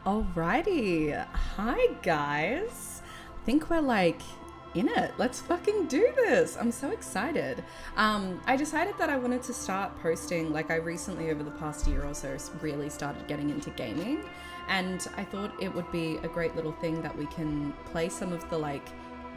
Alrighty. Hi, guys. I think we're in it. Let's fucking do this. I'm so excited. I decided that I wanted to start posting, I recently over the past year or so really started getting into gaming, and I thought it would be a great little thing that we can play some of the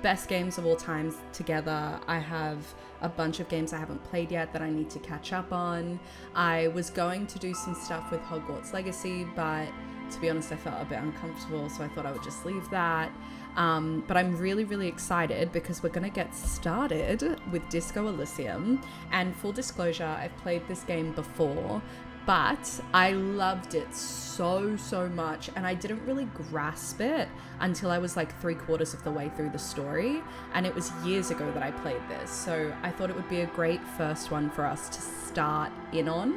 best games of all times together. I have a bunch of games I haven't played yet that I need to catch up on. I was going to do some stuff with Hogwarts Legacy, but to be honest, I felt a bit uncomfortable, so I thought I would just leave that. But I'm really, really excited because we're going to get started with Disco Elysium. And full disclosure, I've played this game before, but I loved it so much, and I didn't really grasp it until I was 3/4 of the way through the story, and it was years ago that I played this, so I thought it would be a great first one for us to start in on.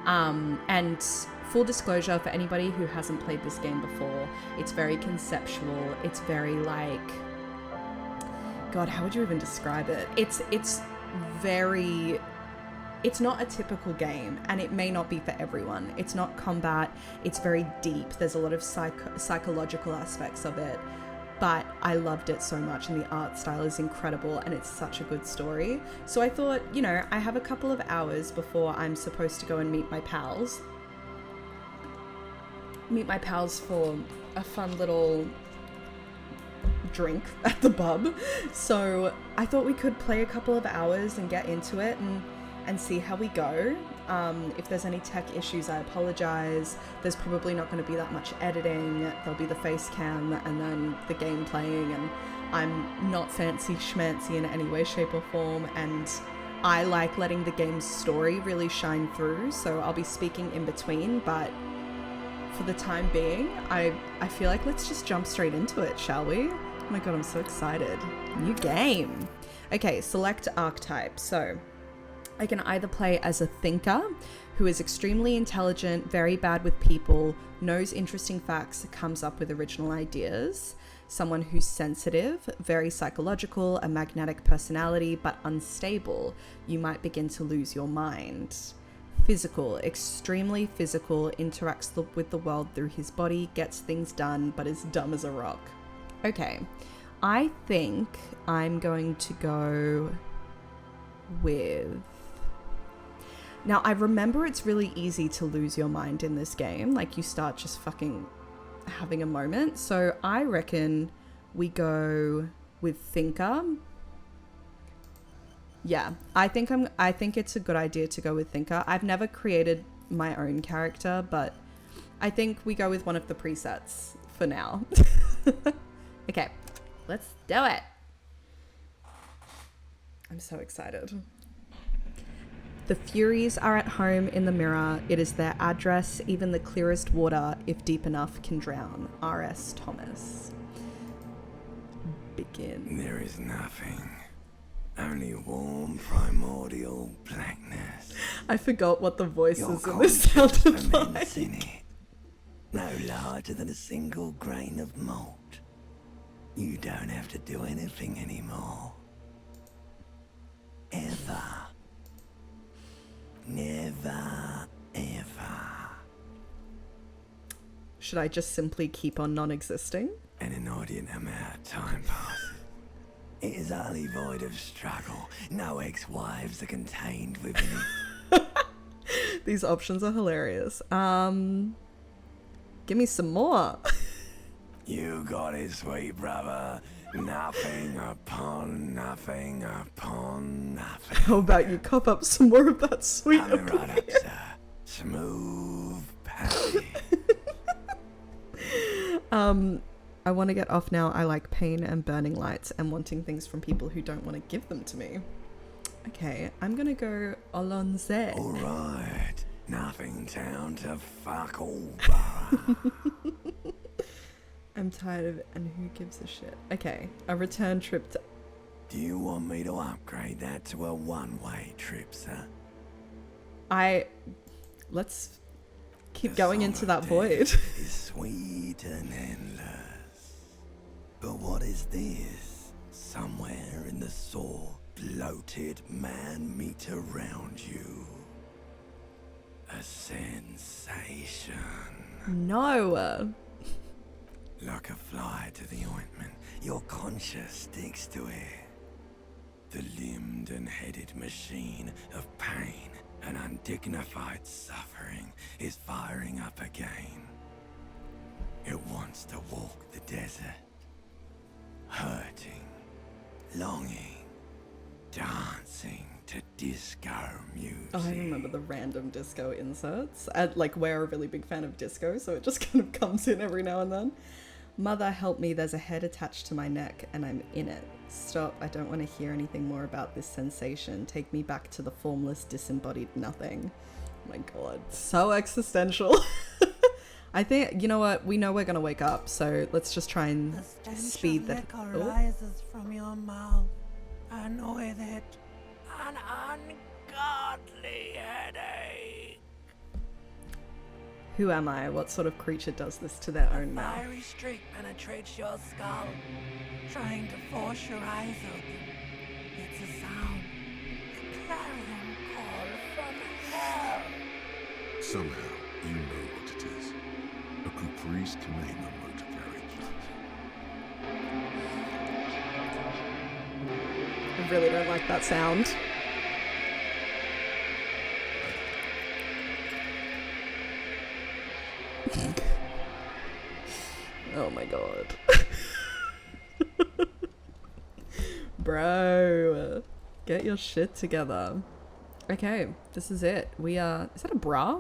And full disclosure, for anybody who hasn't played this game before, it's very conceptual. It's very God, how would you even describe it? It's not a typical game, and it may not be for everyone. It's not combat. It's very deep. There's a lot of psychological aspects of it, but I loved it so much, and the art style is incredible, and it's such a good story. So I thought, I have a couple of hours before I'm supposed to go and meet my pals for a fun little drink at the pub. So I thought we could play a couple of hours and get into it and see how we go. If there's any tech issues, I apologize. There's probably not going to be that much editing. There'll be the face cam and then the game playing, and I'm not fancy schmancy in any way, shape or form, and I like letting the game's story really shine through, so I'll be speaking in between, but for the time being, I feel like let's just jump straight into it, shall we? Oh my god, I'm so excited. New game. Okay, select archetype. So I can either play as a thinker who is extremely intelligent, very bad with people, knows interesting facts, comes up with original ideas. Someone who's sensitive, very psychological, a magnetic personality, but unstable. You might begin to lose your mind. Physical, extremely physical, interacts with the world through his body, gets things done, but is dumb as a rock. Okay, I think I'm going to go with... Now, I remember it's really easy to lose your mind in this game. You start just fucking having a moment. So I reckon we go with thinker. Yeah, I think it's a good idea to go with thinker. I've never created my own character, but I think we go with one of the presets for now. Okay, let's do it. I'm so excited. The Furies are at home in the mirror. It is their address. Even the clearest water, if deep enough, can drown. R.S. Thomas. Begin. There is nothing. Only warm primordial blackness. I forgot what the voices Your in this sounded ferments like. in it. No larger than a single grain of malt. You don't have to do anything anymore. Ever. Never, ever. Should I just simply keep on non-existing? An inordinate amount of time passes. It is utterly void of struggle. No ex-wives are contained within it. These options are hilarious. Give me some more. You got it, sweet brother. Nothing upon nothing upon nothing. How about you cop up some more of that sweet Coming right opinion? up, sir. Smooth passage. I want to get off now. I like pain and burning lights and wanting things from people who don't want to give them to me. Okay, I'm gonna go Alonze. Alright. Nothing town to fuck all borough. I'm tired of it, and who gives a shit? Okay, a return trip to... Do you want me to upgrade that to a one-way trip, sir? Let's keep The going song into of that death void. is sweet and endless. But what is this? Somewhere in the sore, bloated man meet around you. A sensation. No. Like a fly to the ointment, your conscience sticks to it. The limbed and headed machine of pain and undignified suffering is firing up again. It wants to walk the desert, hurting, longing, dancing to disco music. Oh, I remember the random disco inserts. Like, we're a really big fan of disco, so it just kind of comes in every now and then. Mother, help me, there's a head attached to my neck and I'm in it. Stop, I don't want to hear anything more about this sensation. Take me back to the formless, disembodied nothing. Oh my god, so existential. I think, you know what, we know we're gonna wake up, so let's just try and speed that. The liquor rises from your mouth, and with it, an ungodly headache. Who am I? What sort of creature does this to their own mouth? A fiery streak penetrates your skull, trying to force your eyes open. It's a sound, a clarion call from hell. Somehow, you know what it is. A caprice to name a motor carriage. I really don't like that sound. Oh my god. Bro, get your shit together. Okay, this is it. We are... Is that a bra?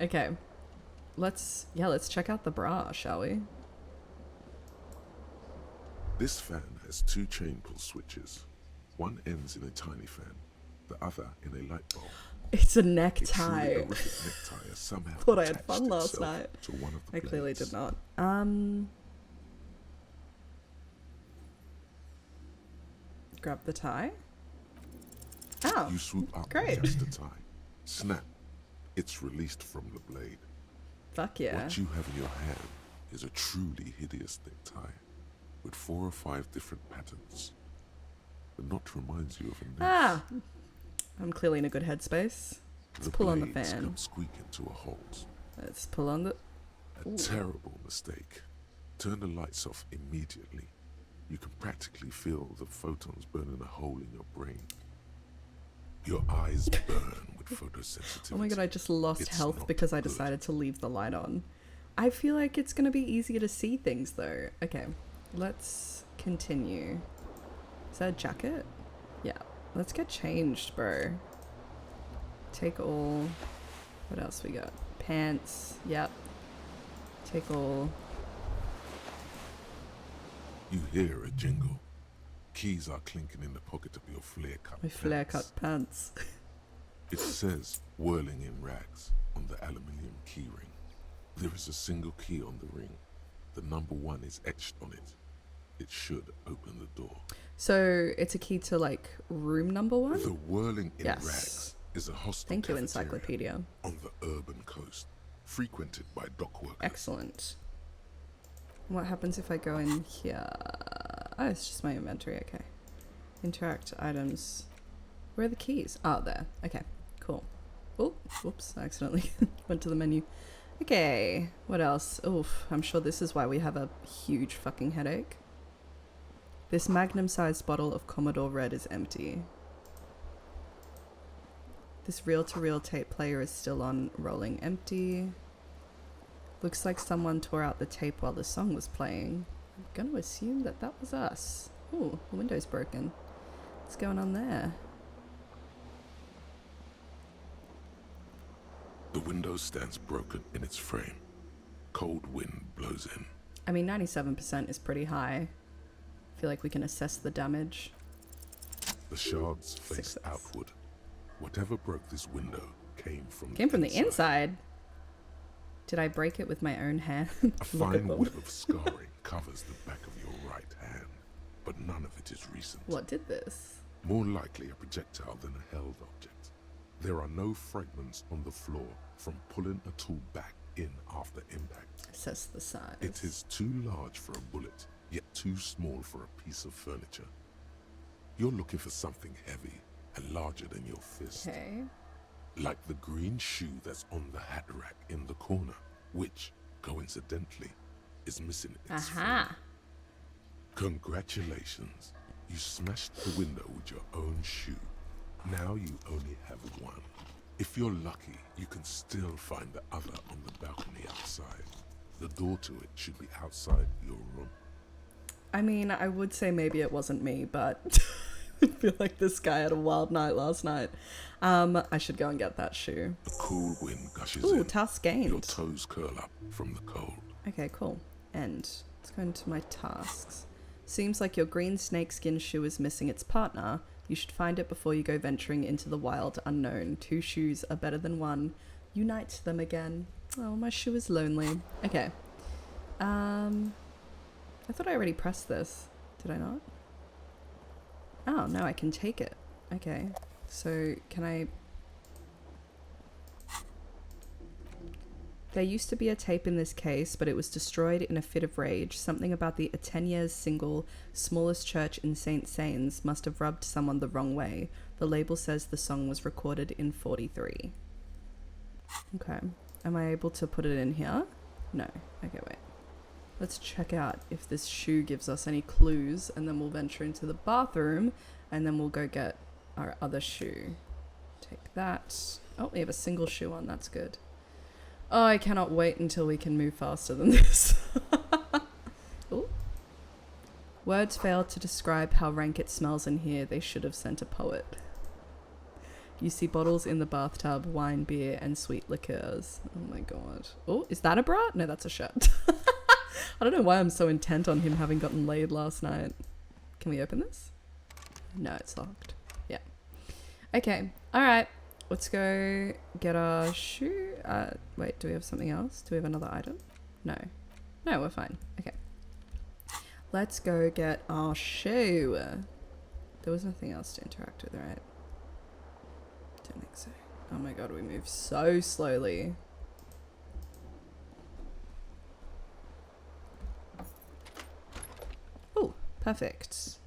Okay. Let's check out the bra, shall we? This fan has two chain pull switches. One ends in a tiny fan, the other in a light bulb. It's a A truly necktie. horrific necktie has somehow Thought I had attached fun last itself night. to one of the I clearly blades. did not. Grab the tie. Oh, You swoop up great. and catch the tie. Snap. It's released from the blade. fuck yeah. What you have in your hand is a truly hideous necktie with 4 or 5 different patterns. The knot reminds you of a noose. Ah, I'm clearly in a good headspace. Let's pull on the blades fan. come squeaking to a halt. Let's pull on the... A terrible mistake. Turn the lights off immediately. You can practically feel the photons burning a hole in your brain. Your eyes burn with photosensitivity. Oh my god, I just lost It's health not because I good. decided to leave the light on. I feel like it's gonna be easier to see things though. Okay, let's continue. Is that a jacket? Yeah. Let's get changed, bro. Take all... What else we got? Pants. Yep. Take all... You hear a jingle. Keys are clinking in the pocket of your flare-cut My pants. flare-cut pants. It says whirling in rags on the aluminium keyring. There is a single key on the ring. The number 1 is etched on it. It should open the door. So it's a key to like room number 1? The whirling in Yes. rags is a hostel Thank you, cafeteria encyclopedia. on the urban coast, frequented by dock workers. Excellent. What happens if I go in here? Oh, it's just my inventory. Okay. Interact items. Where are the keys? Oh, there. Okay, cool. Oh, whoops. I accidentally went to the menu. Okay, what else? Oof, I'm sure this is why we have a huge fucking headache. This magnum-sized bottle of Commodore Red is empty. This reel-to-reel tape player is still on, rolling empty. Looks like someone tore out the tape while the song was playing. I'm gonna assume that that was us. Ooh, the window's broken. What's going on there? The window stands broken in its frame. Cold wind blows in. I mean, 97% is pretty high. I feel like we can assess the damage. The shards face Success. outward. Whatever broke this window came from The inside. Did I break it with my own hand? A Look at fine them. web of scarring covers the back of your right hand, but none of it is recent. What did this? More likely a projectile than a held object. There are no fragments on the floor from pulling a tool back in after impact. Assess the size. It is too large for a bullet, yet too small for a piece of furniture. You're looking for something heavy and larger than your fist. Okay. Like the green shoe that's on the hat rack in the corner, which, coincidentally, is missing its Aha. Congratulations. You smashed the window with your own shoe. Now you only have one. If you're lucky, you can still find the other on the balcony outside. The door to it should be outside your room. I mean, I would say maybe it wasn't me, but I feel like this guy had a wild night last night. I should go and get that shoe. The cool wind gushes Ooh, in. task Your gained. toes curl up from the cold. Okay, cool. And let's go into my tasks. Seems like your green snakeskin shoe is missing its partner. You should find it before you go venturing into the wild unknown. 2 shoes are better than 1. Unite them again. Oh, my shoe is lonely. Okay. I thought I already pressed this. Did I not? Oh, no, I can take it. Okay. So, can I... There used to be a tape in this case, but it was destroyed in a fit of rage. Something about the Atena's single, smallest church in St. Sains must have rubbed someone the wrong way. The label says the song was recorded in 43. Okay. Am I able to put it in here? No. Okay, wait. Let's check out if this shoe gives us any clues, and then we'll venture into the bathroom, and then we'll go get our other shoe. Take that. Oh, we have a single shoe on. That's good. Oh, I cannot wait until we can move faster than this. Ooh. Words fail to describe how rank it smells in here. They should have sent a poet. You see bottles in the bathtub, wine, beer, and sweet liqueurs. Oh my god. Oh, is that a bra? No, that's a shirt. I don't know why I'm so intent on him having gotten laid last night. Can we open this? No, it's locked. Yeah. Okay. All right. Let's go get our shoe. Wait, do we have something else? Do we have another item? No. No, we're fine. Okay. Let's go get our shoe. There was nothing else to interact with, right? Don't think so. Oh my god, we move so slowly. Oh, perfect.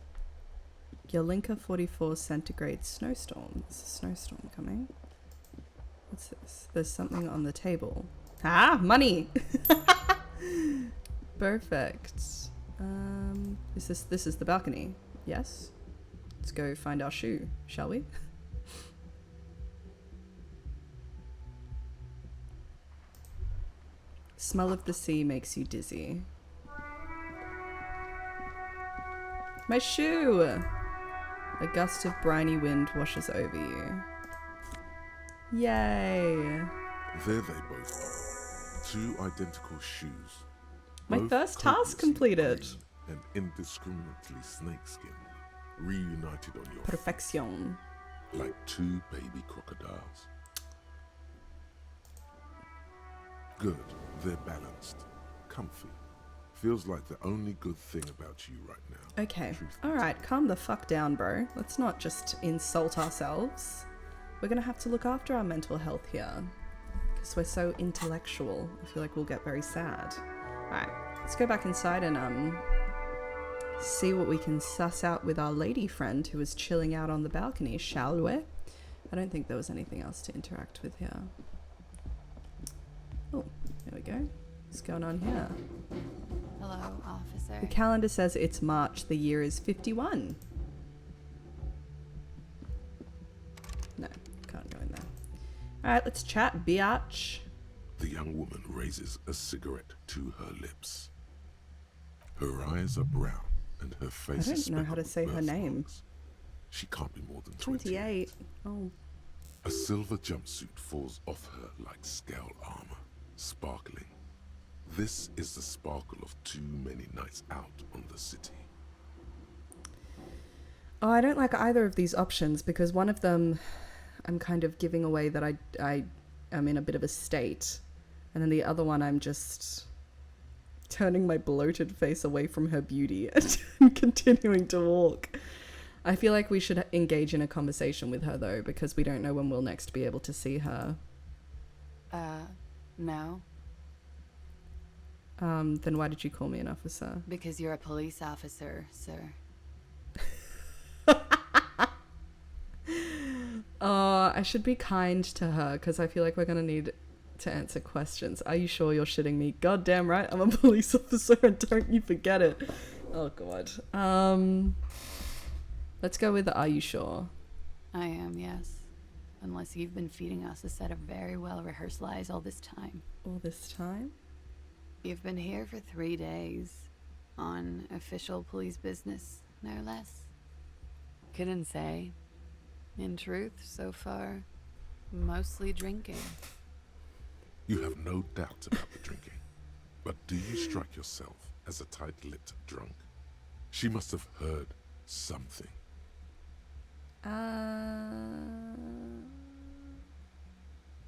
Yalinka 44 centigrade snowstorm. There's a snowstorm coming. What's this? There's something on the table. Ah, money! Perfect. This is the balcony. Yes? Let's go find our shoe, shall we? Smell of the sea makes you dizzy. My shoe! A gust of briny wind washes over you. Yay! There they both are. 2 identical shoes. My Both first task copiously completed. green and indiscriminately snakeskin, reunited on your Perfection. like 2 baby crocodiles. Good. They're balanced. Comfy. Feels like the only good thing about you right now. Okay. Truth be Alright, calm the fuck down, bro. Let's not just insult ourselves. We're gonna have to look after our mental health here. Because we're so intellectual. I feel like we'll get very sad. Alright, let's go back inside and see what we can suss out with our lady friend who is chilling out on the balcony, shall we? I don't think there was anything else to interact with here. Oh, there we go. What's going on here? Hello, officer. The calendar says it's March. The year is 51. No, can't go in there. Alright, let's chat, biatch. The young woman raises a cigarette to her lips. Her eyes are brown and her face I is don't know how to speckled say with her name. birthmarks. She can't be more than 28. Oh, A silver jumpsuit falls off her like scale armor, sparkling. This is the sparkle of too many nights out on the city. oh, I don't like either of these options because one of them I'm kind of giving away that I am in a bit of a state. And then the other one I'm just turning my bloated face away from her beauty and continuing to walk. I feel like we should engage in a conversation with her though, because we don't know when we'll next be able to see her. No, Then why did you call me an officer? because you're a police officer, sir. Oh, I should be kind to her because I feel like we're going to need to answer questions. Are you sure you're shitting me? Goddamn right, I'm a police officer and don't you forget it. Oh god. Let's go with are you sure? I am, yes. Unless you've been feeding us a set of very well-rehearsed lies all this time. All this time? You've been here for 3 days. On official police business, no less. Couldn't say. In truth, so far, mostly drinking. You have no doubt about the drinking. But do you strike yourself as a tight-lipped drunk? She must have heard something.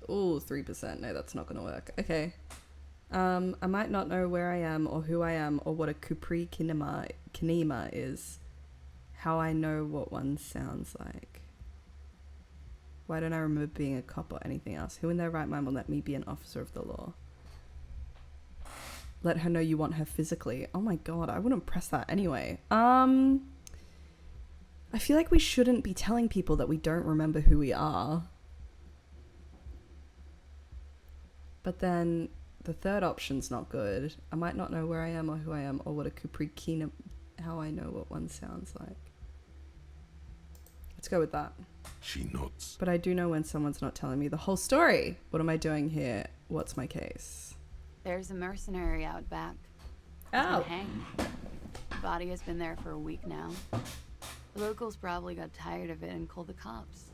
Oh, 3%. No, that's not gonna work. Okay. I might not know where I am or who I am or what a Capri kinema is. How I know what one sounds like. Why don't I remember being a cop or anything else? Who in their right mind will let me be an officer of the law? Let her know you want her physically. Oh my god, I wouldn't press that anyway. I feel like we shouldn't be telling people that we don't remember who we are. But then the third option's not good. I might not know where I am or who I am or what a Capri Kina, how I know what one sounds like. Let's go with that. She nods. But I do know when someone's not telling me the whole story. What am I doing here? What's my case? There's a mercenary out back. Oh. Hanged. The body has been there for a week now. The locals probably got tired of it and called the cops.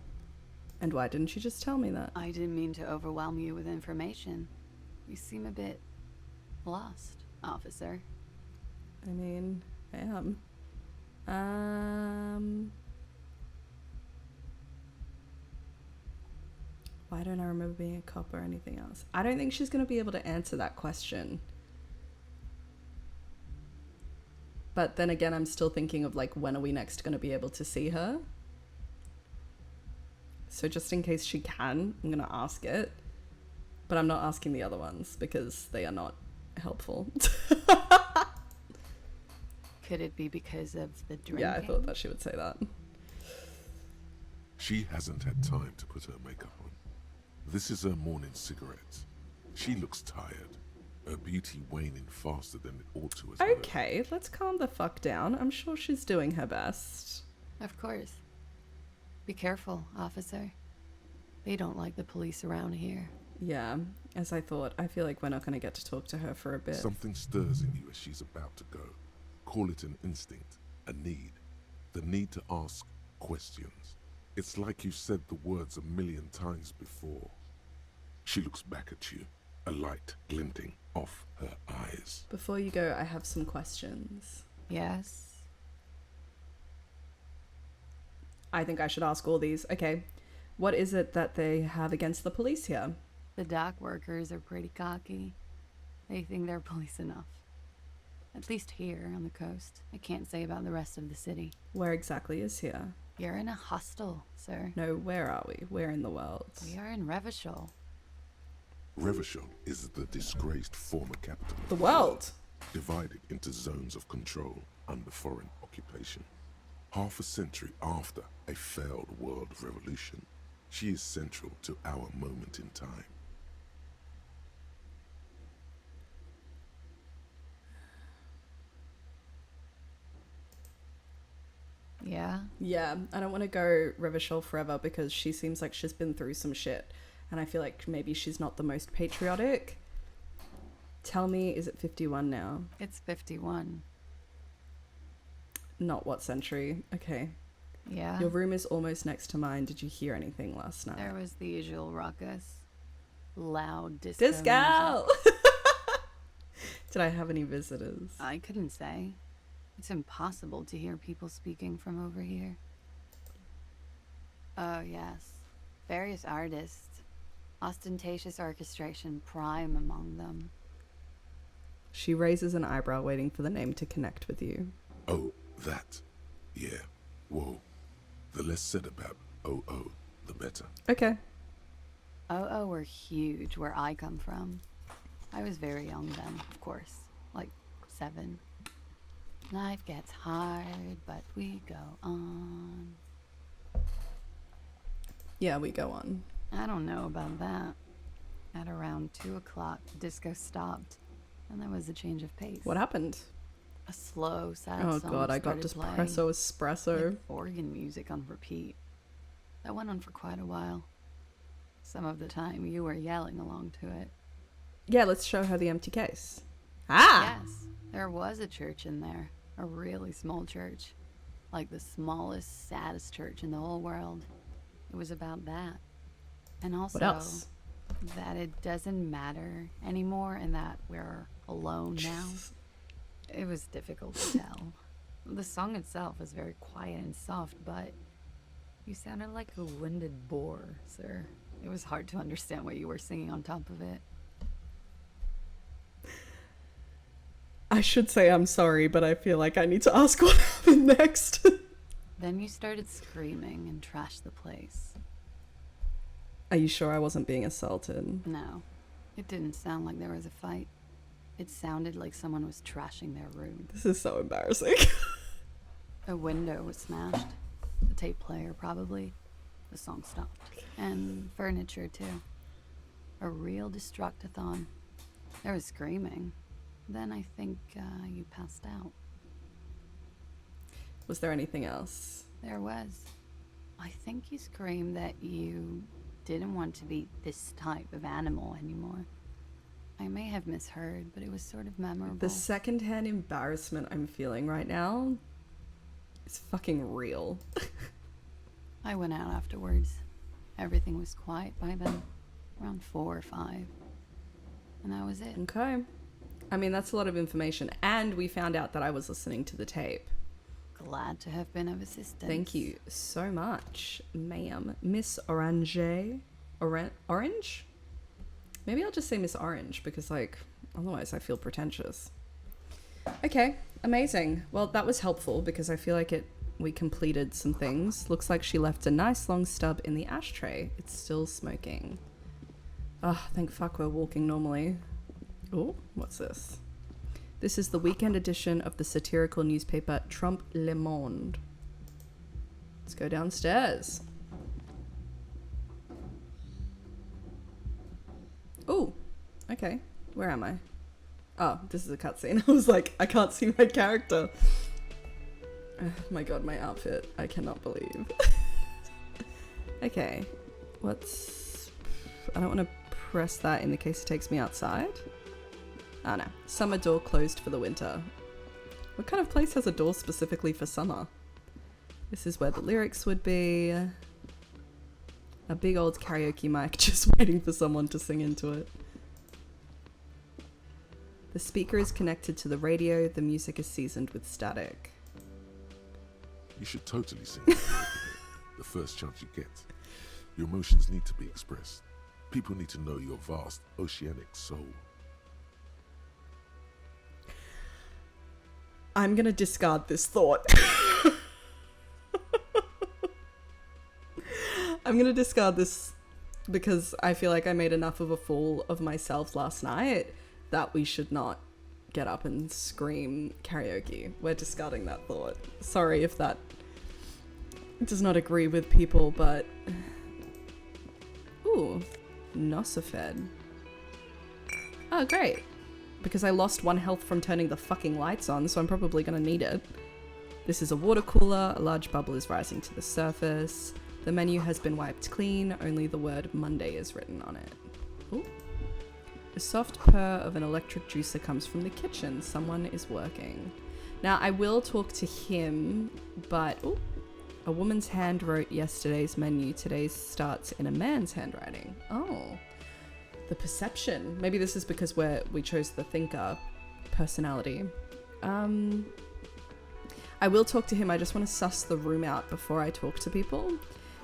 And why didn't you just tell me that? I didn't mean to overwhelm you with information. You seem a bit lost, officer. I mean, I am. Why don't I remember being a cop or anything else? I don't think she's going to be able to answer that question. But then again, I'm still thinking of like, when are we next going to be able to see her? So just in case she can, I'm going to ask it. But I'm not asking the other ones because they are not helpful. Could it be because of the drinking? Yeah, I thought that she would say that. She hasn't had time to put her makeup on. This is her morning cigarette. She looks tired. Her beauty waning faster than it ought to as Okay, let's calm the fuck down. I'm sure she's doing her best. Of course. Be careful, officer. They don't like the police around here. Yeah, as I thought, I feel like we're not going to get to talk to her for a bit. Something stirs in you as she's about to go. Call it an instinct, a need. The need to ask questions. It's like you've said the words 1,000,000 times before. She looks back at you, a light glinting off her eyes. Before you go, I have some questions. Yes? I think I should ask all these. Okay, what is it that they have against the police here? The dock workers are pretty cocky. They think they're police enough. At least here on the coast. I can't say about the rest of the city. Where exactly is here? You're in a hostel, sir. No, where are we? Where in the world? We are in Revachol. Revachol is the disgraced former capital of The world! divided into zones of control under foreign occupation. Half a century after a failed world revolution, she is central to our moment in time. Yeah? Yeah, I don't want to go Revachol forever because she seems like she's been through some shit. And I feel like maybe she's not the most patriotic. Tell me, is it 51 now? It's 51. Not what century? Okay. Yeah? Your room is almost next to mine. Did you hear anything last night? There was the usual ruckus. Loud disco music. Disco! Did I have any visitors? I couldn't say. It's impossible to hear people speaking from over here. Oh, yes. Various artists. Ostentatious orchestration prime among them. She raises an eyebrow, waiting for the name to connect with you. Oh, that. Yeah. Whoa. The less said about OO, the better. Okay. Oh, were huge where I come from. I was very young then, of course. Like 7. Life gets hard, but we go on. Yeah, we go on. I don't know about that. At around 2 o'clock, the disco stopped, and there was a change of pace. What happened? A slow, sad Oh song god, I got started playing, espresso. with organ music on repeat. That went on for quite a while. Some of the time, you were yelling along to it. Yeah, let's show her the empty case. Ah! Yes, there was a church in there. A really small church. Like the smallest, saddest church in the whole world. It was about that. And also, What else? that it doesn't matter anymore and that we're alone now. It was difficult to tell. The song itself was very quiet and soft, but you sounded like a winded boar, sir. It was hard to understand what you were singing on top of it. I should say I'm sorry, but I feel like I need to ask what happened next. Then you started screaming and trashed the place. Are you sure I wasn't being assaulted? No, it didn't sound like there was a fight. It sounded like someone was trashing their room. This is so embarrassing. A window was smashed. The tape player, probably. The song stopped. And furniture, too. A real destructathon. There was screaming. Then I think you passed out. Was there anything else? There was. I think you screamed that you didn't want to be this type of animal anymore. I may have misheard, but it was sort of memorable. The secondhand embarrassment I'm feeling right now is fucking real. I went out afterwards. Everything was quiet by then. Around 4 or 5. And that was it. Okay. I mean, that's a lot of information. And we found out that I was listening to the tape. Glad to have been of assistance. Thank you so much, ma'am. Miss Orange? Orange? Maybe I'll just say Miss Orange because, like, otherwise I feel pretentious. Okay, amazing. Well, that was helpful because I feel like we completed some things. Looks like she left a nice long stub in the ashtray. It's still smoking. Oh, thank fuck we're walking normally. Oh, what's this? This is the weekend edition of the satirical newspaper Trump Le Monde. Let's go downstairs. Oh, okay. Where am I? Oh, this is a cutscene. I was like, I can't see my character. Oh my god, my outfit. I cannot believe. Okay. I don't want to press that in the case it takes me outside. Oh no. Summer door closed for the winter. What kind of place has a door specifically for summer? This is where the lyrics would be. A big old karaoke mic just waiting for someone to sing into it. The speaker is connected to the radio. The music is seasoned with static. You should totally sing the first chance you get. Your emotions need to be expressed. People need to know your vast oceanic soul. I'm gonna discard this thought. I'm gonna discard this because I feel like I made enough of a fool of myself last night that we should not get up and scream karaoke. We're discarding that thought. Sorry if that does not agree with people, but... Ooh, Nosophed. Oh, great. Because I lost 1 health from turning the fucking lights on, so I'm probably gonna need it. This is a water cooler. A large bubble is rising to the surface. The menu has been wiped clean. Only the word Monday is written on it. Ooh. A soft purr of an electric juicer comes from the kitchen. Someone is working. Now, I will talk to him, but... Ooh. A woman's hand wrote yesterday's menu. Today's starts in a man's handwriting. Oh. The perception. Maybe this is because we chose the thinker personality. I will talk to him. I just want to suss the room out before I talk to people.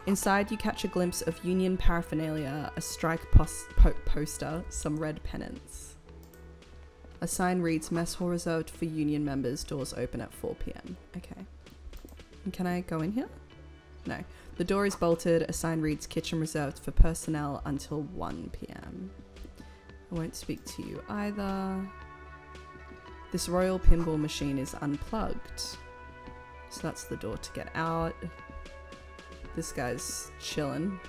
Inside, you catch a glimpse of union paraphernalia, a strike poster, some red pennants. A sign reads, "Mess hall reserved for union members. Doors open at 4 p.m. Okay. And can I go in here? No. The door is bolted. A sign reads, "Kitchen reserved for personnel until 1 p.m. I won't speak to you either. This royal pinball machine is unplugged. So that's the door to get out. This guy's chilling.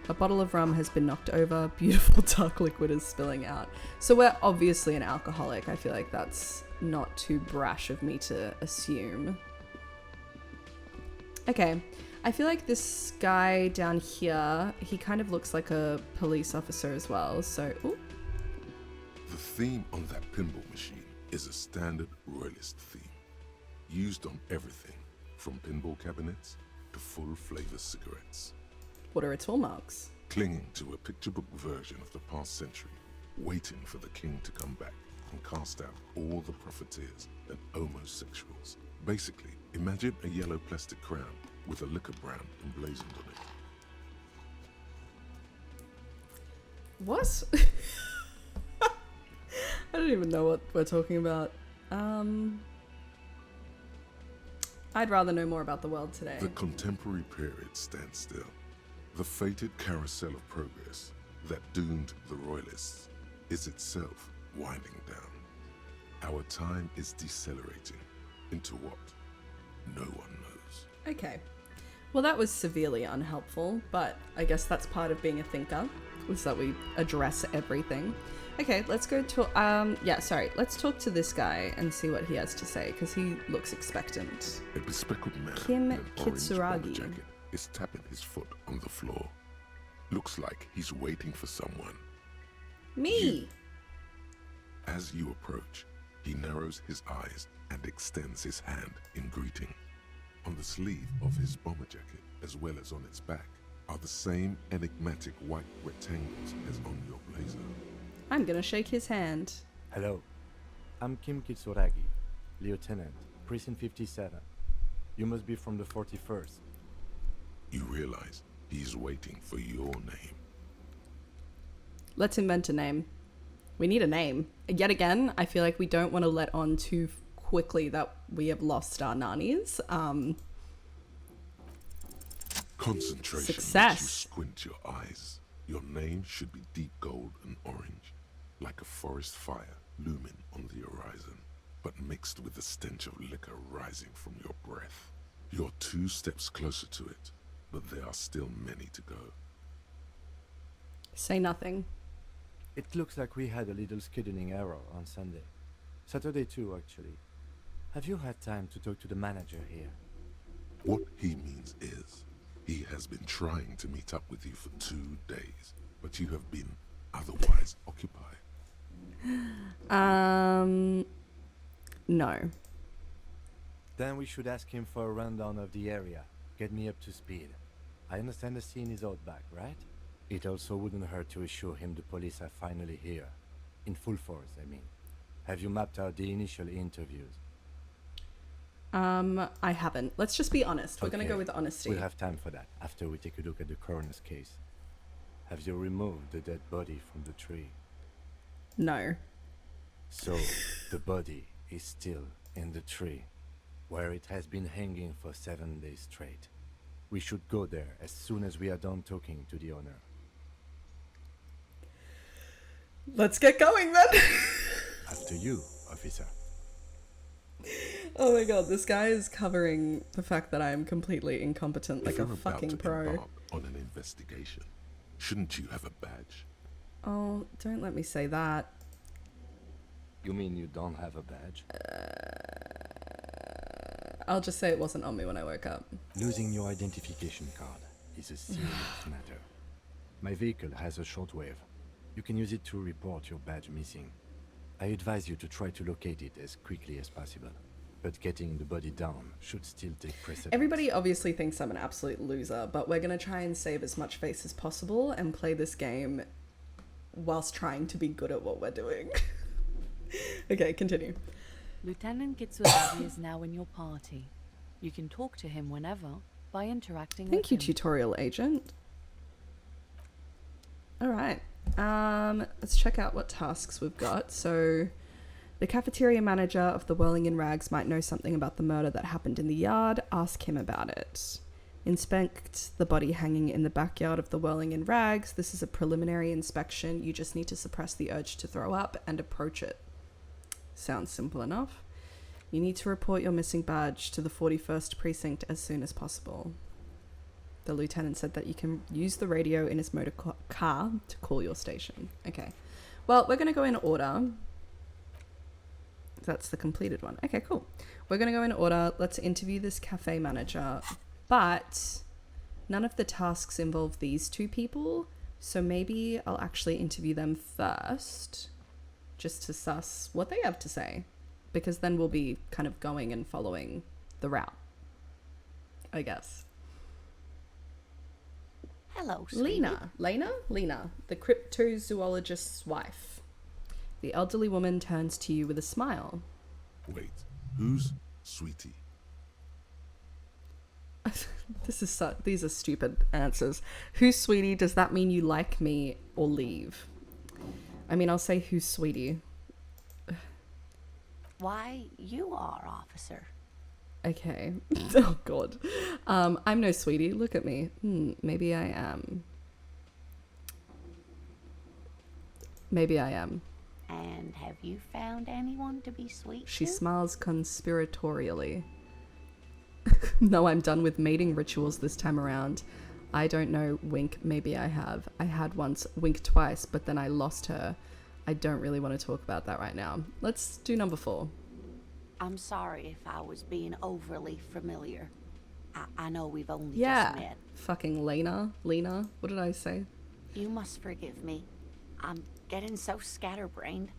A bottle of rum has been knocked over. Beautiful dark liquid is spilling out. So we're obviously an alcoholic. I feel like that's not too brash of me to assume. Okay. I feel like this guy down here, he kind of looks like a police officer as well. So, ooh. The theme on that pinball machine is a standard royalist theme, used on everything from pinball cabinets to full flavor cigarettes. What are its hallmarks? Clinging to a picture book version of the past century, waiting for the king to come back and cast out all the profiteers and homosexuals. Basically, imagine a yellow plastic crown with a liquor brand emblazoned on it. What? I don't even know what we're talking about. I'd rather know more about the world today. The contemporary period stands still. The fated carousel of progress that doomed the royalists is itself winding down. Our time is decelerating into what no one knows. Okay. Well, that was severely unhelpful, but I guess that's part of being a thinker, is that we address everything. Okay, let's go to, let's talk to this guy and see what he has to say, because he looks expectant. A bespectacled man Kim in an orange bomber Kitsuragi. jacket is tapping his foot on the floor. Looks like he's waiting for someone. Me! As you approach, he narrows his eyes and extends his hand in greeting. On the sleeve of his bomber jacket, as well as on its back, are the same enigmatic white rectangles as on your blazer. I'm gonna shake his hand. Hello, I'm Kim Kitsuragi, Lieutenant, Precinct 57. You must be from the 41st. You realize he's waiting for your name. Let's invent a name. We need a name. Yet again, I feel like we don't want to let on too quickly that we have lost our nannies. Concentration Success. makes you squint your eyes. Your name should be deep gold and orange, like a forest fire looming on the horizon, but mixed with the stench of liquor rising from your breath. You're 2 steps closer to it, but there are still many to go. Say nothing. It looks like we had a little scheduling error on Sunday. Saturday too, actually. Have you had time to talk to the manager here? What he means is, he has been trying to meet up with you for 2 days, but you have been otherwise occupied. No. Then we should ask him for a rundown of the area. Get me up to speed. I understand the scene is out back, right? It also wouldn't hurt to assure him the police are finally here. In full force, I mean. Have you mapped out the initial interviews? I haven't. Let's just be honest. We're gonna Okay, go with honesty. We'll have time for that after we take a look at the coroner's case. Have you removed the dead body from the tree? No. So, the body is still in the tree, where it has been hanging for 7 days straight. We should go there as soon as we are done talking to the owner. Let's get going then. After you, officer. Oh my god, this guy is covering the fact that I am completely incompetent, like If a you're about fucking to pro. embark on an investigation, shouldn't you have a badge? Oh, don't let me say that. You mean you don't have a badge? I'll just say it wasn't on me when I woke up. Losing your identification card is a serious matter. My vehicle has a shortwave. You can use it to report your badge missing. I advise you to try to locate it as quickly as possible. But getting the body down should still take precedence. Everybody obviously thinks I'm an absolute loser, but we're going to try and save as much face as possible and play this game whilst trying to be good at what we're doing. Okay, continue. Lieutenant Kitsuragi is now in your party. You can talk to him whenever by interacting Thank with you, him. tutorial agent. Alright, let's check out what tasks we've got. So, the cafeteria manager of the Whirling in Rags might know something about the murder that happened in the yard. Ask him about it. Inspect the body hanging in the backyard of the Whirling in Rags. This is a preliminary inspection. You just need to suppress the urge to throw up and approach it. Sounds simple enough. You need to report your missing badge to the 41st precinct as soon as possible. The lieutenant said that you can use the radio in his motor car to call your station. Okay. Well, we're going to go in order. That's the completed one. Okay, cool. We're going to go in order. Let's interview this cafe manager. But none of the tasks involve these two people. So maybe I'll actually interview them first, just to suss what they have to say. Because then we'll be kind of going and following the route, I guess. Hello, sweetie. Lena, the cryptozoologist's wife. The elderly woman turns to you with a smile. Wait, who's Sweetie? These are stupid answers. Who's Sweetie? Does that mean you like me or leave? I mean, I'll say who's Sweetie. Why, you are, officer. Okay. Oh, God. I'm no Sweetie. Look at me. Maybe I am. Maybe I am. And have you found anyone to be sweet She to? smiles conspiratorially. No, I'm done with mating rituals this time around. I don't know, wink, maybe I have. I had once, wink twice, but then I lost her. I don't really want to talk about that right now. Let's do number 4. I'm sorry if I was being overly familiar. I know we've only Yeah. just met. Fucking Lena. What did I say? You must forgive me. I'm getting so scatterbrained.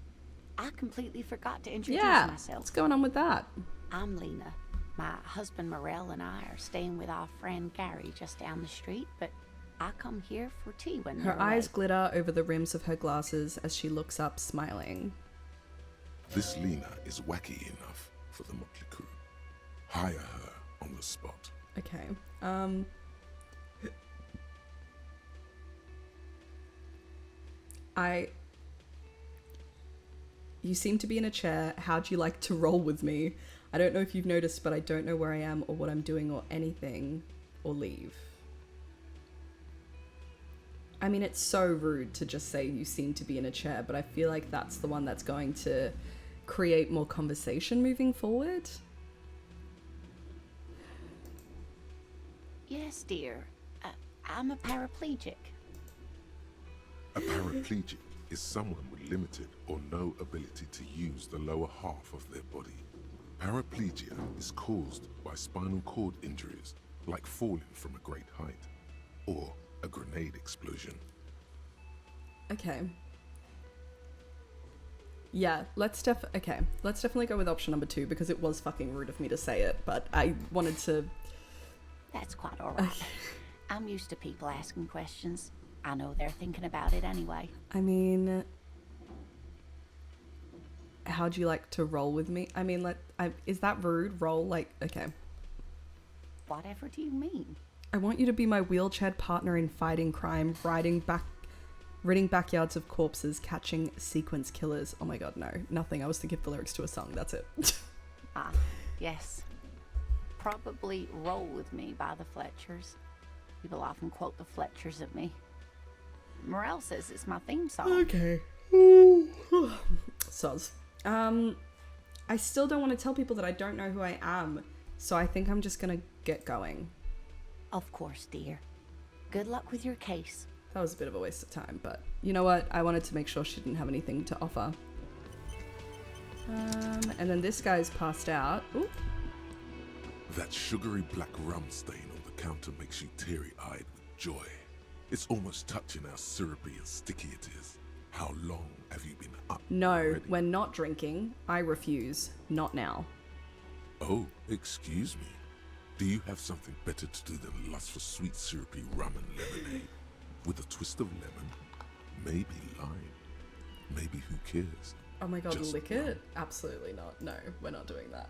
I completely forgot to introduce myself. What's going on with that? I'm Lena. My husband Morel and I are staying with our friend Gary just down the street, but I come here for tea when Her they're eyes away. glitter over the rims of her glasses as she looks up, smiling. This Lena is wacky enough for the motley crew. Hire her on the spot. Okay. You seem to be in a chair. How'd you like to roll with me? I don't know if you've noticed, but I don't know where I am or what I'm doing or anything, or leave. I mean, it's so rude to just say you seem to be in a chair, but I feel like that's the one that's going to create more conversation moving forward. Yes, dear. I'm a paraplegic. A paraplegic is someone with limited or no ability to use the lower half of their body. Paraplegia is caused by spinal cord injuries, like falling from a great height, or a grenade explosion. Okay. Yeah, let's definitely go with option number 2 because it was fucking rude of me to say it, but I wanted to... That's quite all right. I'm used to people asking questions. I know they're thinking about it anyway. I mean... How'd you like to roll with me? I mean, is that rude? Roll? Like, okay. Whatever do you mean? I want you to be my wheelchair partner in fighting crime, ridding backyards of corpses, catching sequence killers. Oh my god, no. Nothing. I was thinking of the lyrics to a song. That's it. Ah, yes. Probably Roll With Me by the Fletchers. People often quote the Fletchers at me. Morel says it's my theme song. Okay. Soz. I still don't want to tell people that I don't know who I am, so I think I'm just gonna get going. Of course, dear. Good luck with your case. That was a bit of a waste of time, but you know what? I wanted to make sure she didn't have anything to offer. And then this guy's passed out. Ooh. That sugary black rum stain on the counter makes you teary-eyed with joy. It's almost touching how syrupy and sticky it is. How long have you been up No, already? we're not drinking. I refuse. Not now. Oh, excuse me. Do you have something better to do than lust for sweet syrupy rum and lemonade? With a twist of lemon, maybe lime, maybe who cares? Oh my god, Just lick rum. it? Absolutely not. No, we're not doing that.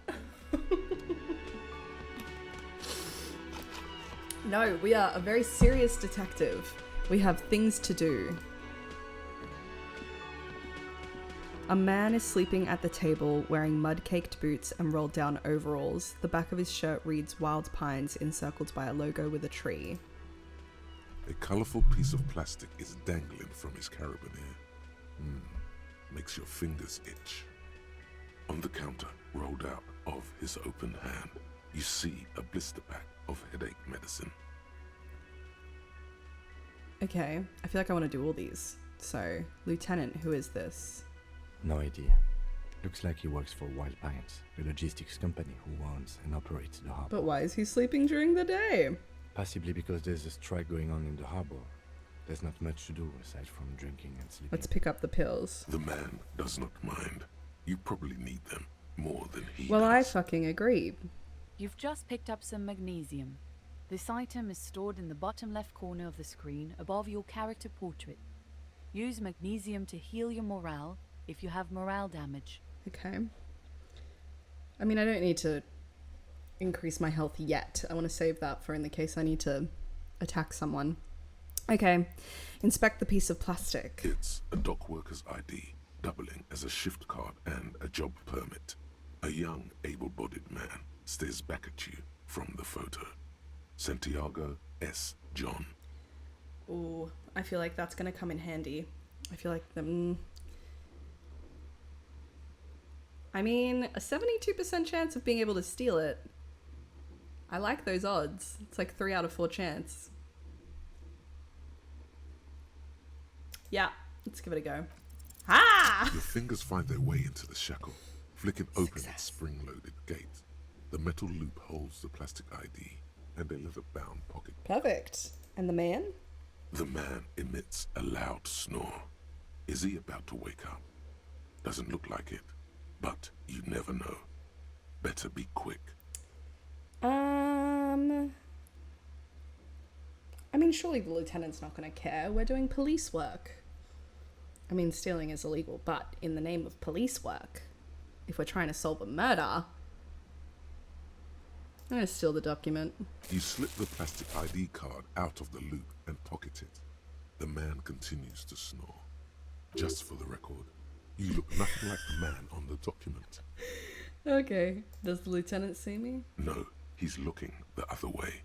No, we are a very serious detective. We have things to do. A man is sleeping at the table wearing mud-caked boots and rolled down overalls. The back of his shirt reads Wild Pines encircled by a logo with a tree. A colourful piece of plastic is dangling from his carabiner. Makes your fingers itch. On the counter, rolled out of his open hand, you see a blister pack of headache medicine. Okay, I feel like I want to do all these. So, Lieutenant, who is this? No idea. Looks like he works for Wild Pines, a logistics company who owns and operates the harbor. But why is he sleeping during the day? Possibly because there's a strike going on in the harbor. There's not much to do aside from drinking and sleeping. Let's pick up the pills. The man does not mind. You probably need them more than he Well, I does. fucking agree. You've just picked up some magnesium. This item is stored in the bottom left corner of the screen above your character portrait. Use magnesium to heal your morale if you have morale damage. Okay. I mean, I don't need to increase my health yet. I want to save that for in the case I need to attack someone. Okay. Inspect the piece of plastic. It's a dock worker's ID, doubling as a shift card and a job permit. A young, able-bodied man stares back at you from the photo. Santiago S. John. Ooh, I feel like that's going to come in handy. I feel like them... I mean, a 72% chance of being able to steal it. I like those odds. It's like 3 out of 4 chance. Yeah, let's give it a go. Ah! Your fingers find their way into the shackle, flicking open its spring-loaded gate. The metal loop holds the plastic ID and a leather-bound pocket. Perfect. And the man? The man emits a loud snore. Is he about to wake up? Doesn't look like it, but you never know. Better be quick. I mean, surely the lieutenant's not going to care. We're doing police work. I mean, stealing is illegal, but in the name of police work, if we're trying to solve a murder, I'm going to steal the document. You slip the plastic ID card out of the loop and pocket it. The man continues to snore. Just for the record, you look nothing like the man on the document. Okay. Does the lieutenant see me? No, he's looking the other way.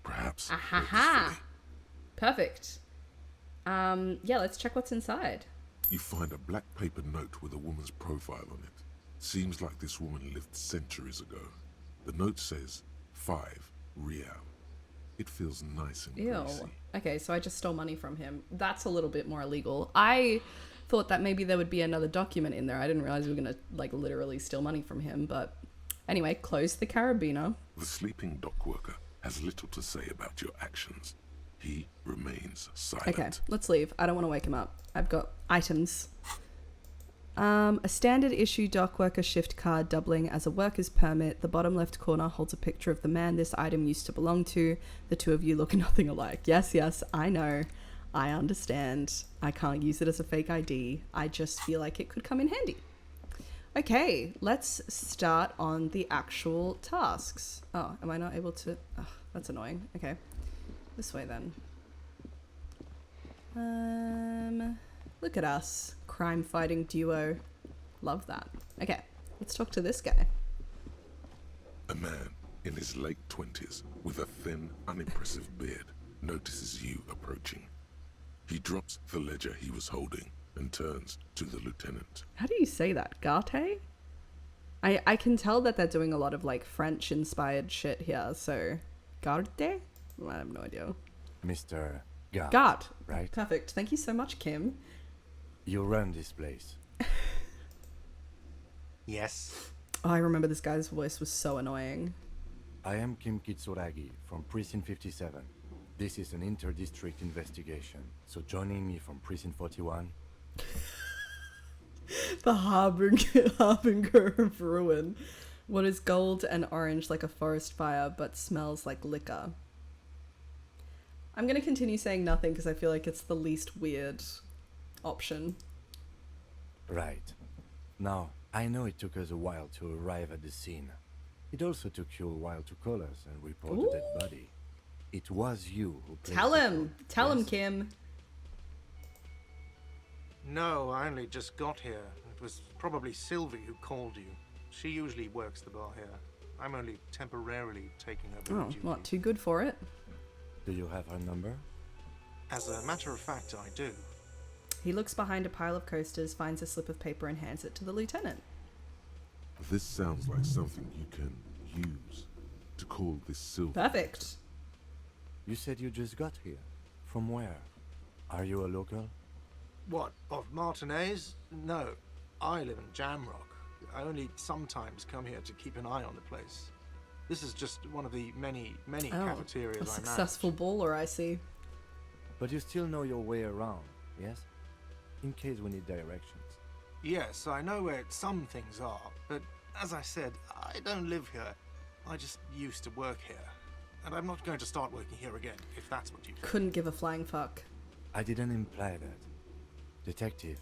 Perhaps Ahaha. purposefully. Perfect. Yeah, let's check what's inside. You find a black paper note with a woman's profile on it. Seems like this woman lived centuries ago. The note says 5 real. It feels nice and Ew. greasy. Okay, so I just stole money from him. That's a little bit more illegal. I thought that maybe there would be another document in there. I didn't realize we were going to, like, literally steal money from him. But anyway, close the carabiner. The sleeping dock worker has little to say about your actions. He remains silent. Okay, let's leave. I don't want to wake him up. I've got items. A standard issue dock worker shift card doubling as a worker's permit. The bottom left corner holds a picture of the man this item used to belong to. The two of you look nothing alike. Yes, I know. I understand. I can't use it as a fake ID. I just feel like it could come in handy. Okay, let's start on the actual tasks. Oh, am I not able to... Oh, that's annoying. Okay. This way then. Look at us. Crime-fighting duo. Love that. Okay, let's talk to this guy. A man in his late 20s with a thin, unimpressive beard notices you approaching. He drops the ledger he was holding and turns to the lieutenant. How do you say that? Garte? I can tell that they're doing a lot of like French-inspired shit here, so... Garte? I have no idea. Mr. Gart. Gart. Right? Perfect. Thank you so much, Kim. You run this place. Yes. Oh, I remember this guy's voice was so annoying. I am Kim Kitsuragi from Precinct 57. This is an inter-district investigation, so joining me from Precinct 41... The harbinger of ruin. What is gold and orange like a forest fire, but smells like liquor? I'm going to continue saying nothing because I feel like it's the least weird option. Right. Now, I know it took us a while to arrive at the scene. It also took you a while to call us and report the dead body. It was you who placed Tell the him! call. Tell him, Yes? Kim. No, I only just got here. It was probably Sylvie who called you. She usually works the bar here. I'm only temporarily taking over Oh, duty. not too good for it. Do you have her number? As a matter of fact, I do. He looks behind a pile of coasters, finds a slip of paper and hands it to the lieutenant. This sounds like something you can use to call this Sylvie. Perfect. You said you just got here. From where? Are you a local? What, of Martinez? No, I live in Jamrock. I only sometimes come here to keep an eye on the place. This is just one of the many cafeterias a I successful manage. baller, I see. But you still know your way around, yes? In case we need directions. Yes, I know where some things are, but as I said, I don't live here. I just used to work here. And I'm not going to start working here again, if that's what you think. Couldn't give a flying fuck. I didn't imply that. Detective,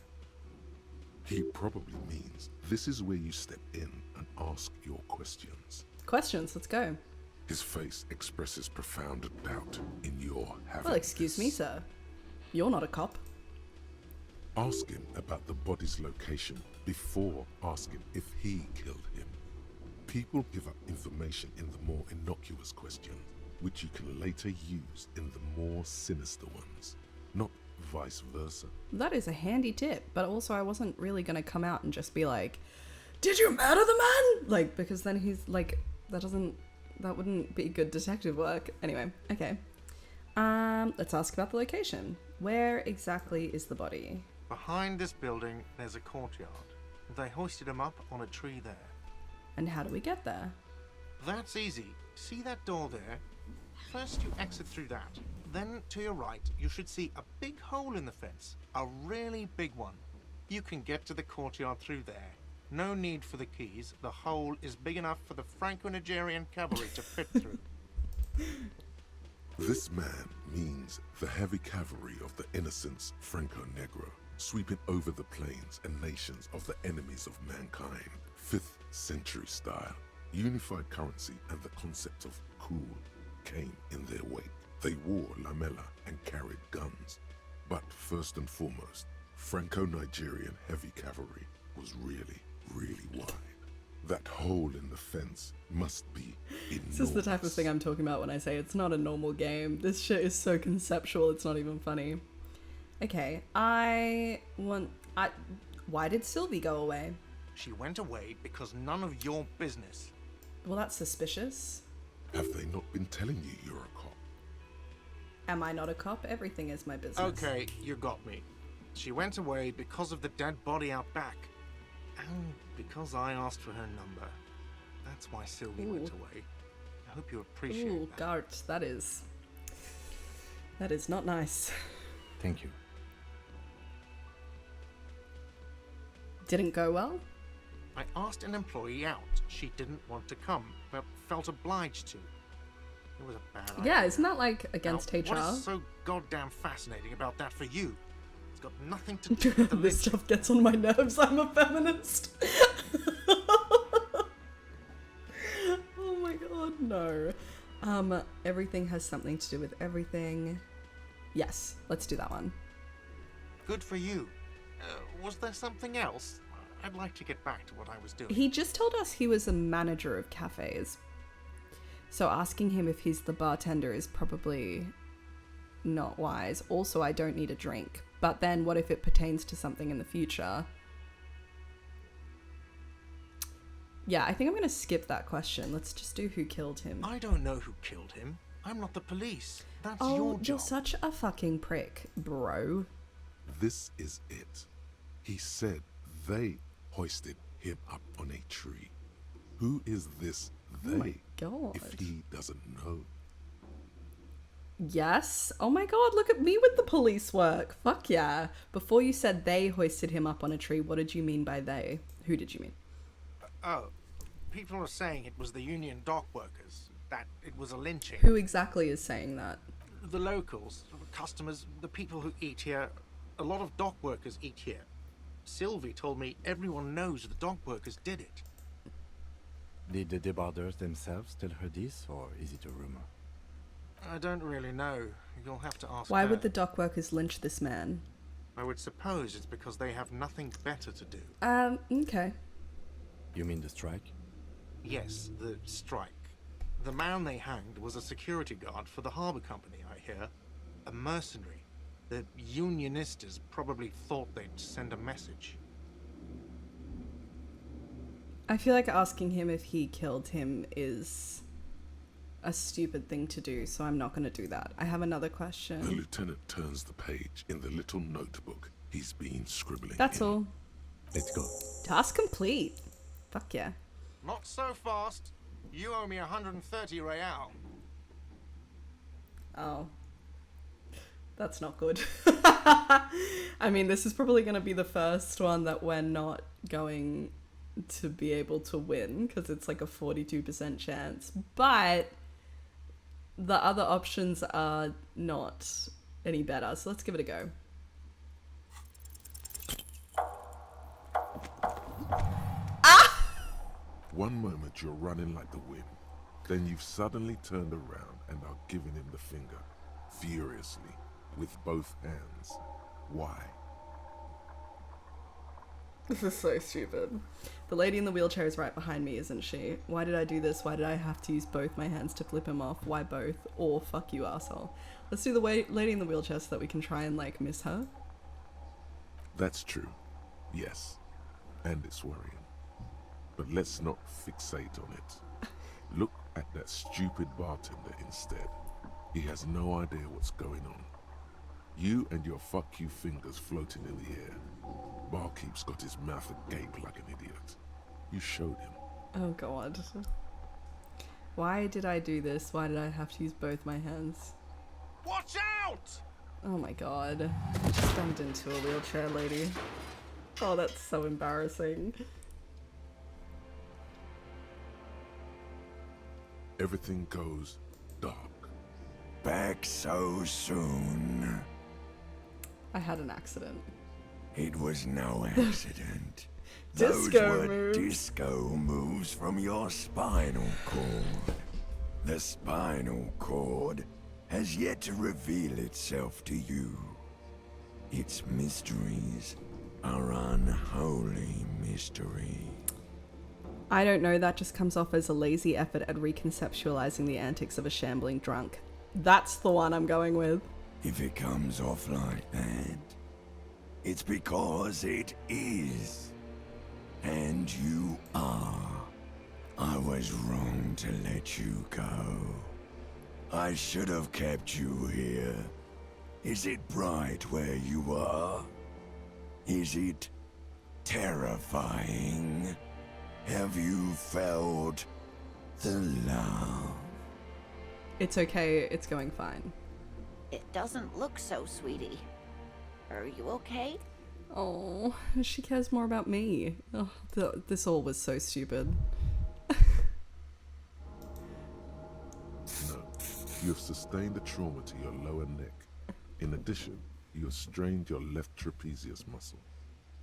He probably means this is where you step in and ask your questions. Questions, let's go. His face expresses profound doubt in your having. Well, excuse me, sir. You're not a cop. Ask him about the body's location before asking if he killed him. People give up information in the more innocuous questions, which you can later use in the more sinister ones, not vice versa. That is a handy tip, but also I wasn't really going to come out and just be like, did you murder the man? Like, because then he's like, that wouldn't be good detective work. Anyway, okay. Let's ask about the location. Where exactly is the body? Behind this building, there's a courtyard. They hoisted him up on a tree there. And how do we get there? That's easy. See that door there? First you exit through that. Then to your right, you should see a big hole in the fence. A really big one. You can get to the courtyard through there. No need for the keys. The hole is big enough for the Franco-Nigerian cavalry to fit through. This man means the heavy cavalry of the innocents Franco Negro, sweeping over the plains and nations of the enemies of mankind. 5th century style, unified currency and the concept of cool came in their wake. They wore lamella and carried guns. But first and foremost, Franco-Nigerian heavy cavalry was really, really wide. That hole in the fence must be enormous. This is the type of thing I'm talking about when I say it's not a normal game. This shit is so conceptual, it's not even funny. Okay, why did Sylvie go away? She went away because none of your business. Well, that's suspicious. Have they not been telling you you're a cop? Am I not a cop? Everything is my business. Okay, you got me. She went away because of the dead body out back. And because I asked for her number. That's why Sylvie went away. I hope you appreciate Ooh, that. Gart, that is not nice. thank you. Didn't go well? I asked an employee out. She didn't want to come, but felt obliged to. It was a bad idea. Yeah, isn't that like against Now, HR? What is so goddamn fascinating about that for you? It's got nothing to do with the This lynching. stuff gets on my nerves. I'm a feminist. Oh my god, no. Everything has something to do with everything. Yes, let's do that one. Good for you. Was there something else? I'd like to get back to what I was doing. He just told us he was a manager of cafes. So asking him if he's the bartender is probably not wise. Also, I don't need a drink. But then what if it pertains to something in the future? Yeah, I think I'm going to skip that question. Let's just do who killed him. I don't know who killed him. I'm not the police. That's Oh, your job. you're such a fucking prick, bro. This is it. He said they hoisted him up on a tree. Who is this they? Oh my god. If he doesn't know. Yes. Oh my god, look at me with the police work. Fuck yeah. Before you said they hoisted him up on a tree, what did you mean by they? Who did you mean? Oh, people are saying it was the union dock workers, that it was a lynching. Who exactly is saying that? The locals, customers, the people who eat here. A lot of dock workers eat here. Sylvie told me everyone knows the dock workers did it. Did the debarders themselves tell her this, or is it a rumor? I don't really know. You'll have to ask Why her. would the dock workers lynch this man? I would suppose it's because they have nothing better to do. Okay. You mean the strike? Yes, the strike. The man they hanged was a security guard for the harbour company, I hear. A mercenary. The unionistas probably thought they'd send a message. I feel like asking him if he killed him is a stupid thing to do, so I'm not going to do that. I have another The question. lieutenant turns the page in the little notebook he's been scribbling That's in. all. Let's go. Task complete. Fuck yeah. Not so fast. You owe me 130 real. Oh. That's not good. I mean, this is probably going to be the first one that we're not going to be able to win, because it's like a 42% chance. But the other options are not any better, so let's give it a go. One moment you're running like the wind, then you've suddenly turned around and are giving him the finger, furiously, with both hands. Why? This is so stupid. The lady in the wheelchair is right behind me, isn't she? Why did I do this? Why did I have to use both my hands to flip him off? Why both? Or fuck you, asshole. Let's do the lady in the wheelchair so that we can try and, like, miss her. That's true. Yes. And it's worrying. But let's not fixate on it. Look at that stupid bartender instead. He has no idea what's going on. You and your fuck you fingers floating in the air. Barkeep's got his mouth agape like an idiot. You showed him. Oh god. Why did I do this? Why did I have to use both my hands? Watch out! Oh my god. I just bumped into a wheelchair lady. Oh, that's so embarrassing. Everything goes dark. Back so soon. I had an accident. It was no accident. Disco Those were moves. disco moves from your spinal cord. The spinal cord has yet to reveal itself to you. Its mysteries are unholy mystery. I don't know, that just comes off as a lazy effort at reconceptualizing the antics of a shambling drunk. That's the one I'm going with. If it comes off like that, it's because it is. And you are. I was wrong to let you go. I should have kept you here. Is it bright where you are? Is it terrifying? Have you felt the love? It's okay, it's going fine. It doesn't look so, sweetie. Are you okay? Oh, she cares more about me. Oh, this all was so stupid. No, you have sustained a trauma to your lower neck. In addition, you have strained your left trapezius muscle.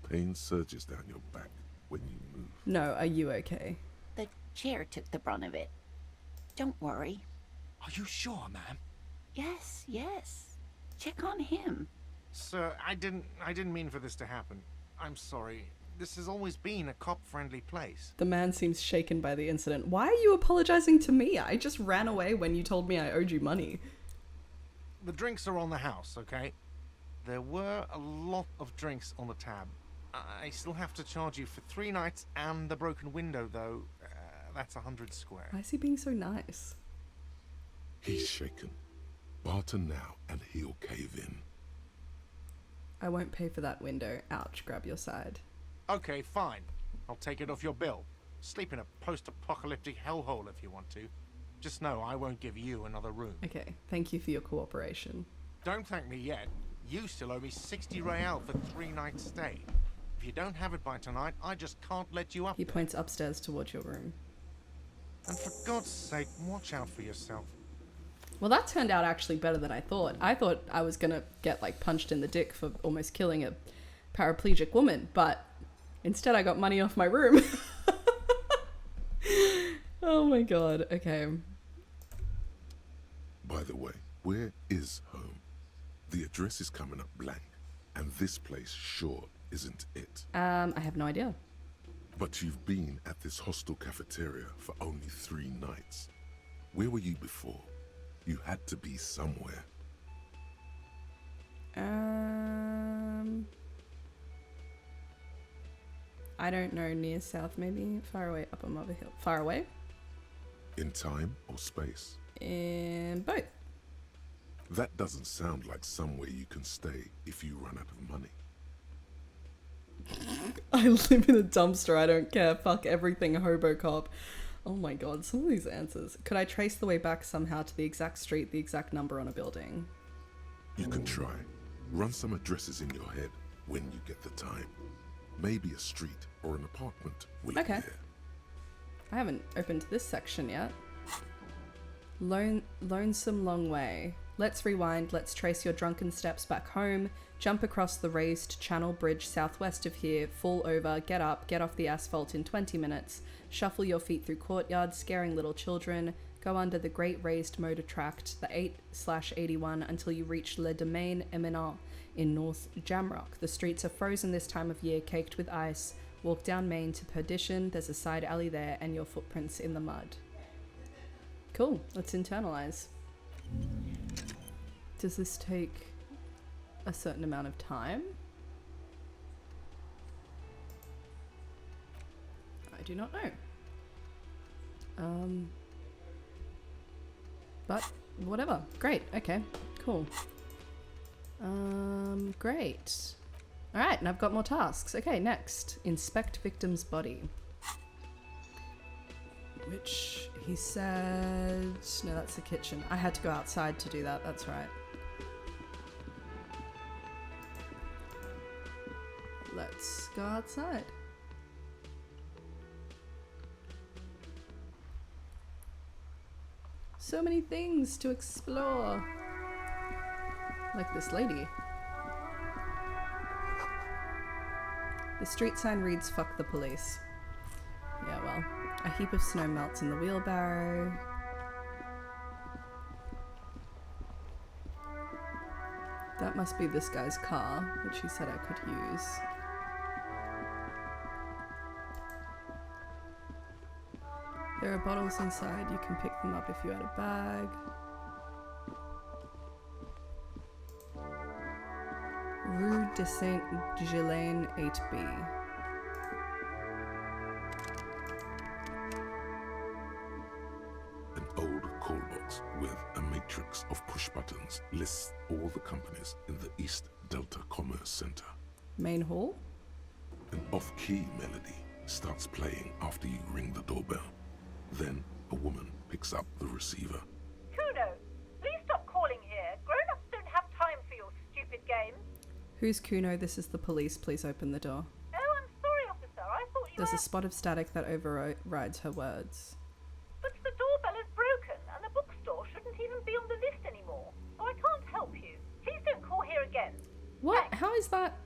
Pain surges down your back when you move. No, are you okay? The chair took the brunt of it. Don't worry. Are you sure, ma'am? Yes, yes. Check on him. Sir, I didn't mean for this to happen. I'm sorry. This has always been a cop-friendly place. The man seems shaken by the incident. Why are you apologizing to me? I just ran away when you told me I owed you money. The drinks are on the house, okay? There were a lot of drinks on the tab. I still have to charge you for 3 nights and the broken window, though. That's 100 square. Why is he being so nice? He's shaken. Barter now and he'll cave in. I won't pay for that window. Ouch, grab your side. Okay, fine. I'll take it off your bill. Sleep in a post-apocalyptic hellhole if you want to. Just know I won't give you another room. Okay, thank you for your cooperation. Don't thank me yet. You still owe me 60 real for 3 nights stay. If you don't have it by tonight, I just can't let you up He there. points upstairs towards your room. And for God's sake, watch out for yourself. Well, that turned out actually better than I thought. I thought I was gonna get, like, punched in the dick for almost killing a paraplegic woman, but instead I got money off my room. Oh my god, okay. By the way, where is home? The address is coming up blank, and this place sure isn't it. I have no idea. But you've been at this hostel cafeteria for only 3 nights. Where were you before? You had to be somewhere. I don't know, near south maybe? Far away, up on Mother Hill. Far away? In time or space? in both. That doesn't sound like somewhere you can stay if you run out of money. I live in a dumpster, I don't care. Fuck everything, Hobocop. Oh my god, some of these answers. Could I trace the way back somehow to the exact street, the exact number on a building? You can try. Run some addresses in your head when you get the time. Maybe a street or an apartment will appear. I haven't opened this section yet. Lonesome long way. Let's rewind, let's trace your drunken steps back home, jump across the raised channel bridge southwest of here, fall over, get up, get off the asphalt in 20 minutes, shuffle your feet through courtyards, scaring little children, go under the great raised motor tract, the 8/81 until you reach Le Domaine Eminent in North Jamrock. The streets are frozen this time of year, caked with ice. Walk down Main to Perdition, there's a side alley there, and your footprints in the mud. Cool, let's internalize. Does this take a certain amount of time? I do not know. But whatever. Great. Okay. Cool. Great. All right, and I've got more tasks. Okay, next, inspect victim's body. Which he said, no, that's the kitchen. I had to go outside to do that. That's right. Let's go outside. So many things to explore. Like this lady. The street sign reads, "Fuck the police." Yeah, well, a heap of snow melts in the wheelbarrow. That must be this guy's car, which he said I could use. There are bottles inside, you can pick them up if you had a bag. Rue de Saint-Ghislain 8B. An old call box with a matrix of push buttons lists all the companies in the East Delta Commerce Center. Main hall? An off-key melody starts playing after you ring the doorbell. Then a woman picks up the receiver. Kuno, please stop calling here. Grown-ups don't have time for your stupid games. Who's Kuno? This is the police. Please open the door. Oh, I'm sorry, officer. I thought you There's were... a spot of static that overrides her words. But the doorbell is broken, and the bookstore shouldn't even be on the list anymore. So I can't help you. Please don't call here again. What? How is that?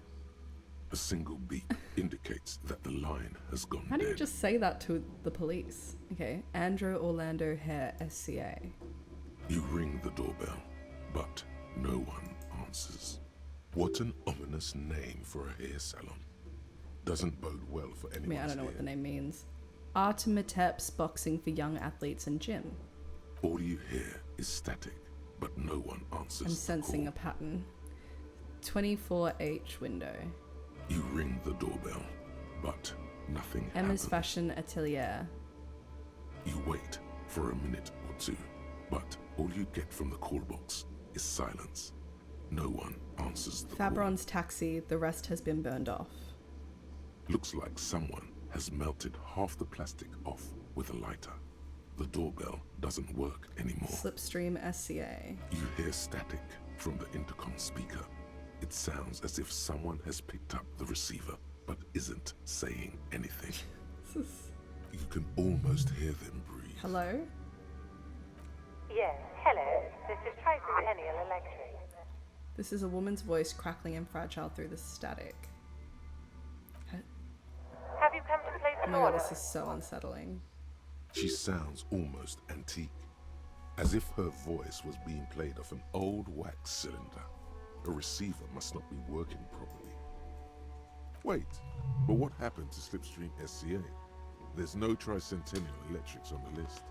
A single beep indicates that the line has gone How do dead. you just say that to the police? Okay, Andrew Orlando Hare, SCA. You ring the doorbell, but no one answers. What an ominous name for a hair salon. Doesn't bode well for anyone. I mean, I don't know what the name means. Artemitep's boxing for young athletes and gym. All you hear is static, but no one answers. I'm sensing a pattern. 24H window. You ring the doorbell, but nothing Emma's happens. Fashion Atelier. You wait for a minute or two, but all you get from the call box is silence. No one answers the Fabron's taxi, the rest has been burned off. call. Looks like someone has melted half the plastic off with a lighter. The doorbell doesn't work anymore. Slipstream SCA. You hear static from the intercom speaker. It sounds as if someone has picked up the receiver, but isn't saying anything. You can almost hear them breathe. Hello? Yes, hello. This is Tricentennial Electric. This is a woman's voice crackling and fragile through the static. Have you come to place Oh an my god, order? this is so unsettling. She sounds almost antique, as if her voice was being played off an old wax cylinder. The receiver must not be working properly. Wait, but what happened to Slipstream SCA? There's no Tricentennial Electrics on the list.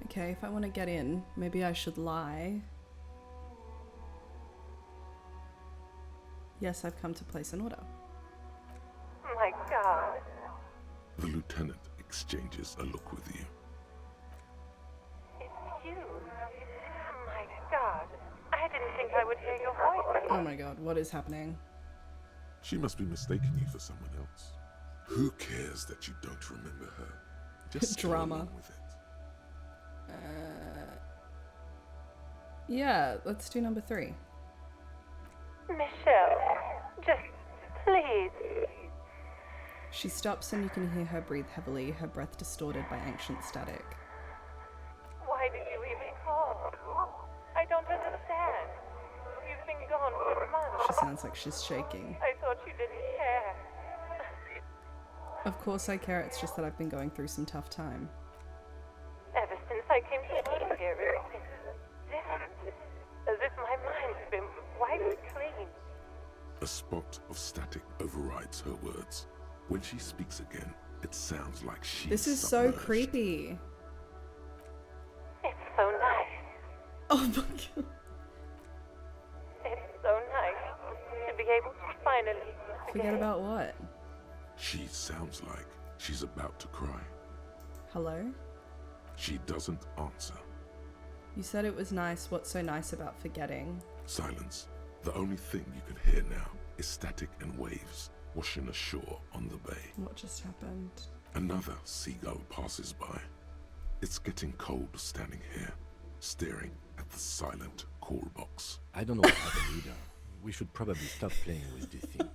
Okay, if I want to get in, maybe I should lie. Yes, I've come to place an order. Oh my god. The lieutenant exchanges a look with you. It's you. My God. I didn't think I would hear your voice. Oh my god, what is happening? She must be mistaking you for someone else. Who cares that you don't remember her? Just go Drama. along with it. Yeah, let's do number 3. Michelle, just please. She stops and you can hear her breathe heavily, her breath distorted by ancient static. Why did you even call? I don't understand. You've been gone for months. She sounds like she's shaking. I thought you didn't care. Of course I care, it's just that I've been going through some tough time. Ever since I came to live here, it's been different. As if my mind's been wiped clean. A spot of static overrides her words. When she speaks again, it sounds like she's This is submerged. so creepy. It's so nice. Oh my god. It's so nice to be able to finally Forget about what? She sounds like she's about to cry. Hello? She doesn't answer. You said it was nice. What's so nice about forgetting? Silence. The only thing you can hear now is static and waves washing ashore on the bay. What just happened? Another seagull passes by. It's getting cold standing here, staring at the silent call box. I don't know what happened either. We should probably stop playing with this thing.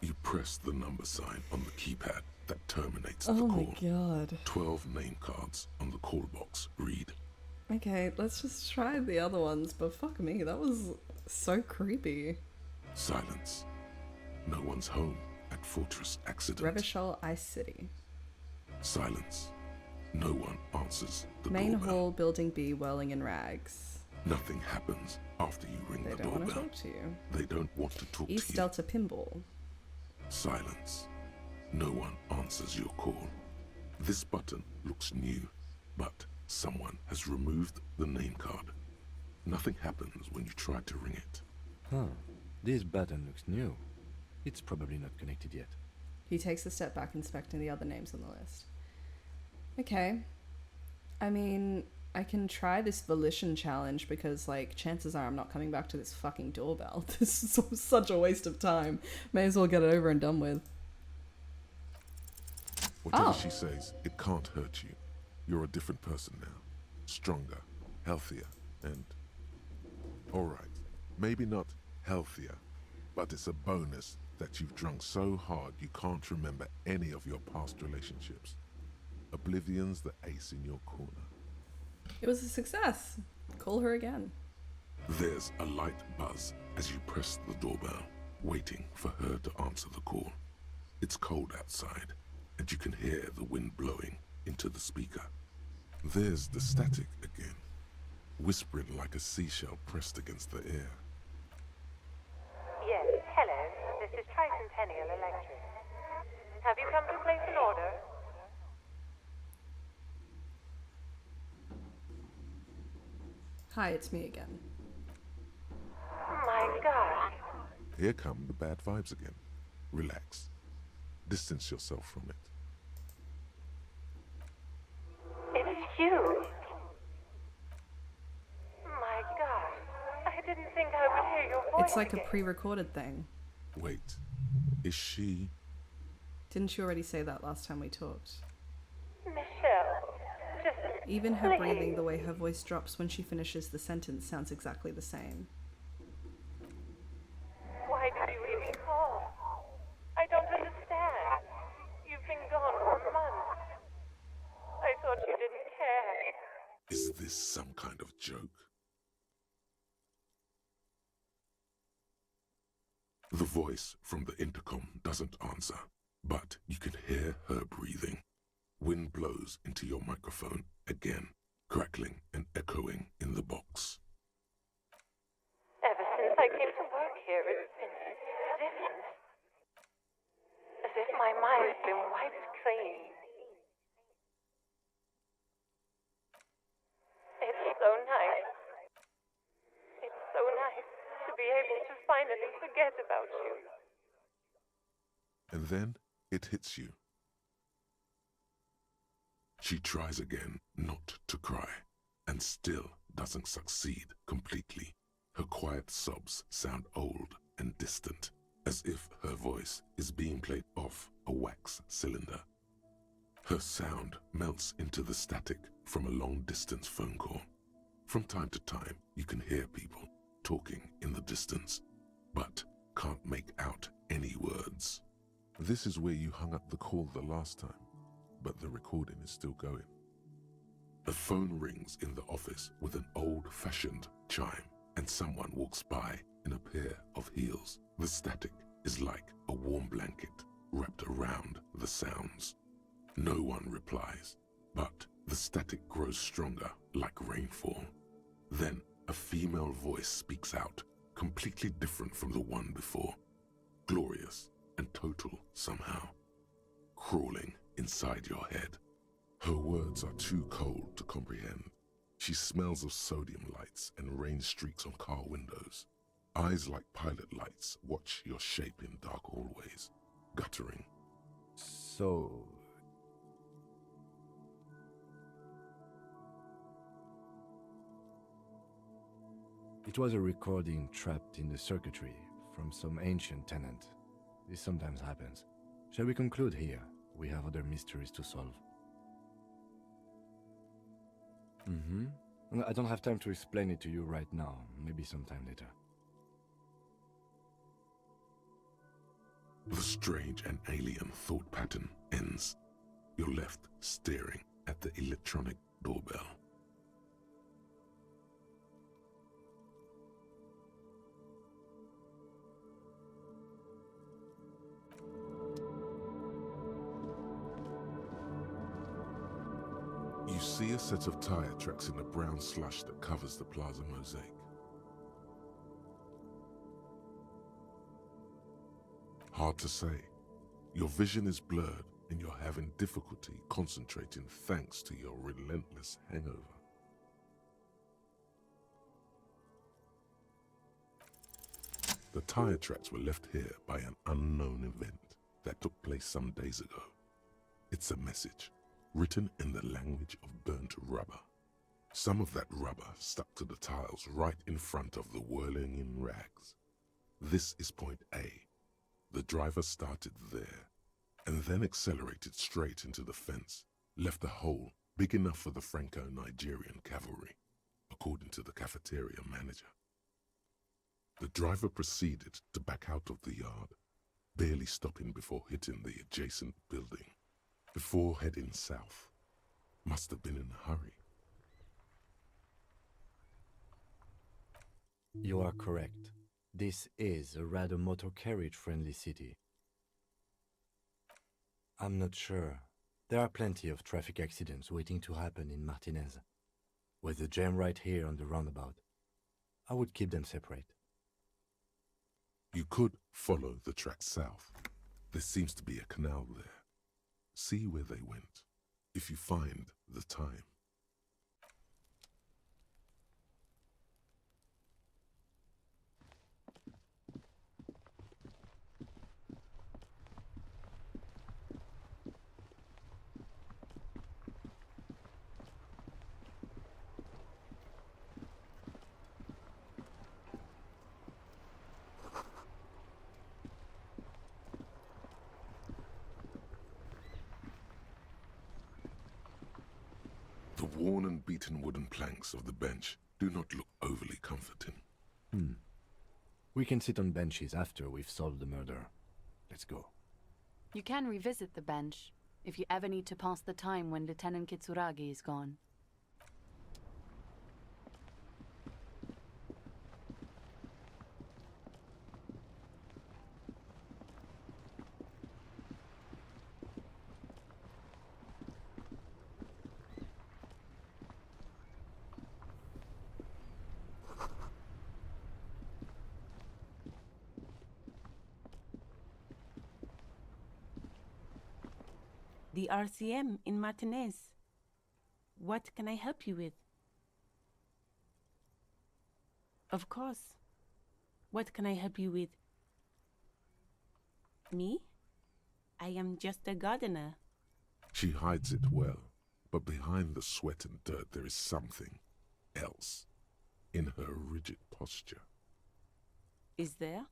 You press the number sign on the keypad that terminates Oh the my call. god. 12 name cards on the call box read. Okay, let's just try the other ones, but fuck me, that was so creepy. Silence. No one's home at Fortress Accident. Revachol Ice City. Silence. No one answers the Main doorbell. hall, building B, whirling in rags. Nothing happens after you ring They the don't want to doorbell. talk to you. They don't want to talk East to you. Delta Pinball. Silence. No one answers your call. This button looks new, but someone has removed the name card. Nothing happens when you try to ring it. Huh. This button looks new. It's probably not connected yet. He takes a step back, inspecting the other names on the list. Okay. I mean, I can try this volition challenge because, like, chances are I'm not coming back to this fucking doorbell. This is such a waste of time. May as well get it over and done with. Whatever Oh. she says, it can't hurt you. You're a different person now. Stronger, healthier, and... Alright, maybe not healthier, but it's a bonus that you've drunk so hard you can't remember any of your past relationships. Oblivion's the ace in your corner. It was a success. Call her again. There's a light buzz as you press the doorbell, waiting for her to answer the call. It's cold outside, and you can hear the wind blowing into the speaker. There's the static again, whispering like a seashell pressed against the air. Yes, hello. This is Tricentennial Electric. Have you come to place an order? Hi, it's me again. My God. Here come the bad vibes again. Relax. Distance yourself from it. It's you. My God. I didn't think I would hear your voice It's like a again. pre-recorded thing. Wait, is she... Didn't you already say that last time we talked? Michelle, just Even her please. breathing, the way her voice drops when she finishes the sentence sounds exactly the same. Why did you even call? I don't understand. You've been gone for months. I thought you didn't care. Is this some kind of joke? The voice from the intercom doesn't answer, but you can hear her breathing. Wind blows into your microphone again, crackling and echoing in the box. Ever since I came to work here, it's been different. As if my mind's been wiped clean. It's so nice. It's so nice to be able to finally forget about you. And then it hits you. She tries again not to cry, and still doesn't succeed completely. Her quiet sobs sound old and distant, as if her voice is being played off a wax cylinder. Her sound melts into the static from a long-distance phone call. From time to time, you can hear people talking in the distance, but can't make out any words. This is where you hung up the call the last time, but the recording is still going. A phone rings in the office with an old-fashioned chime, and someone walks by in a pair of heels. The static is like a warm blanket wrapped around the sounds. No one replies, but the static grows stronger like rainfall. Then a female voice speaks out, completely different from the one before. Glorious and total somehow, crawling inside your head. Her words are too cold to comprehend. She smells of sodium lights and rain streaks on car windows. Eyes like pilot lights watch your shape in dark hallways, guttering. So... It was a recording trapped in the circuitry from some ancient tenant. This sometimes happens. Shall we conclude here? We have other mysteries to solve. I don't have time to explain it to you right now. Maybe sometime later. The strange and alien thought pattern ends. You're left staring at the electronic doorbell. You see a set of tire tracks in the brown slush that covers the plaza mosaic. Hard to say. Your vision is blurred and you're having difficulty concentrating thanks to your relentless hangover. The tire tracks were left here by an unknown event that took place some days ago. It's a message, written in the language of burnt rubber. Some of that rubber stuck to the tiles right in front of the whirling in rags. This is point A. The driver started there, and then accelerated straight into the fence, left a hole big enough for the Franco-Nigerian cavalry, according to the cafeteria manager. The driver proceeded to back out of the yard, barely stopping before hitting the adjacent building. Before heading south. Must have been in a hurry. You are correct. This is a rather motor carriage-friendly city. I'm not sure. There are plenty of traffic accidents waiting to happen in Martinez. With the jam right here on the roundabout, I would keep them separate. You could follow the track south. There seems to be a canal there. See where they went, if you find the time. The worn and beaten wooden planks of the bench do not look overly comforting. We can sit on benches after we've solved the murder. Let's go. You can revisit the bench if you ever need to pass the time when Lieutenant Kitsuragi is gone. The RCM in Martinez. What can I help you with? Of course. What can I help you with? Me? I am just a gardener. She hides it well, But behind the sweat and dirt there is something else in her rigid posture. Is there?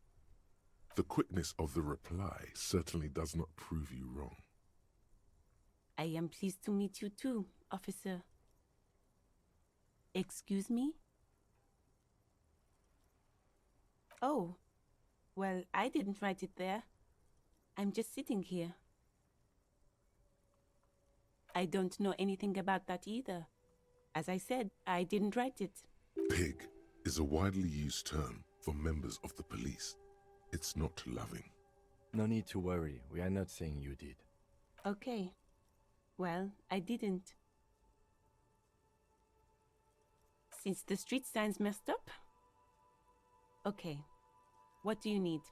The quickness of the reply certainly does not prove you wrong. I am pleased to meet you too, officer. Excuse me? Oh, well, I didn't write it there. I'm just sitting here. I don't know anything about that either. As I said, I didn't write it. Pig is a widely used term for members of the police. It's not loving. No need to worry. We are not saying you did. Okay. Well, I didn't. Since the street sign's messed up? Okay. What do you need?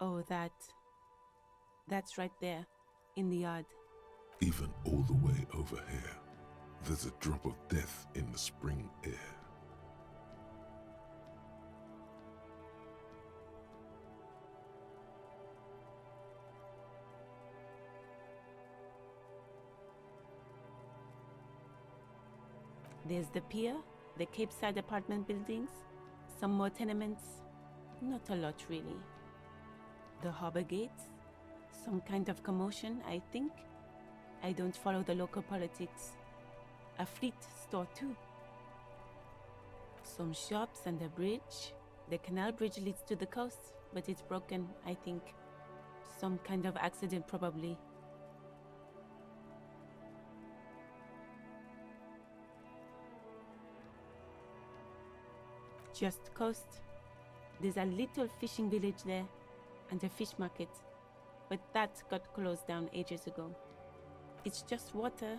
Oh, that's right there, in the yard. Even all the way over here, there's a drop of death in the spring air. There's the pier, the Cape Side apartment buildings, some more tenements. Not a lot, really. The harbor gates, some kind of commotion, I think. I don't follow the local politics. A fleet store, too. Some shops and a bridge. The canal bridge leads to the coast, but it's broken, I think. Some kind of accident, probably. Just coast. There's a little fishing village there, and a fish market, but that got closed down ages ago. It's just water.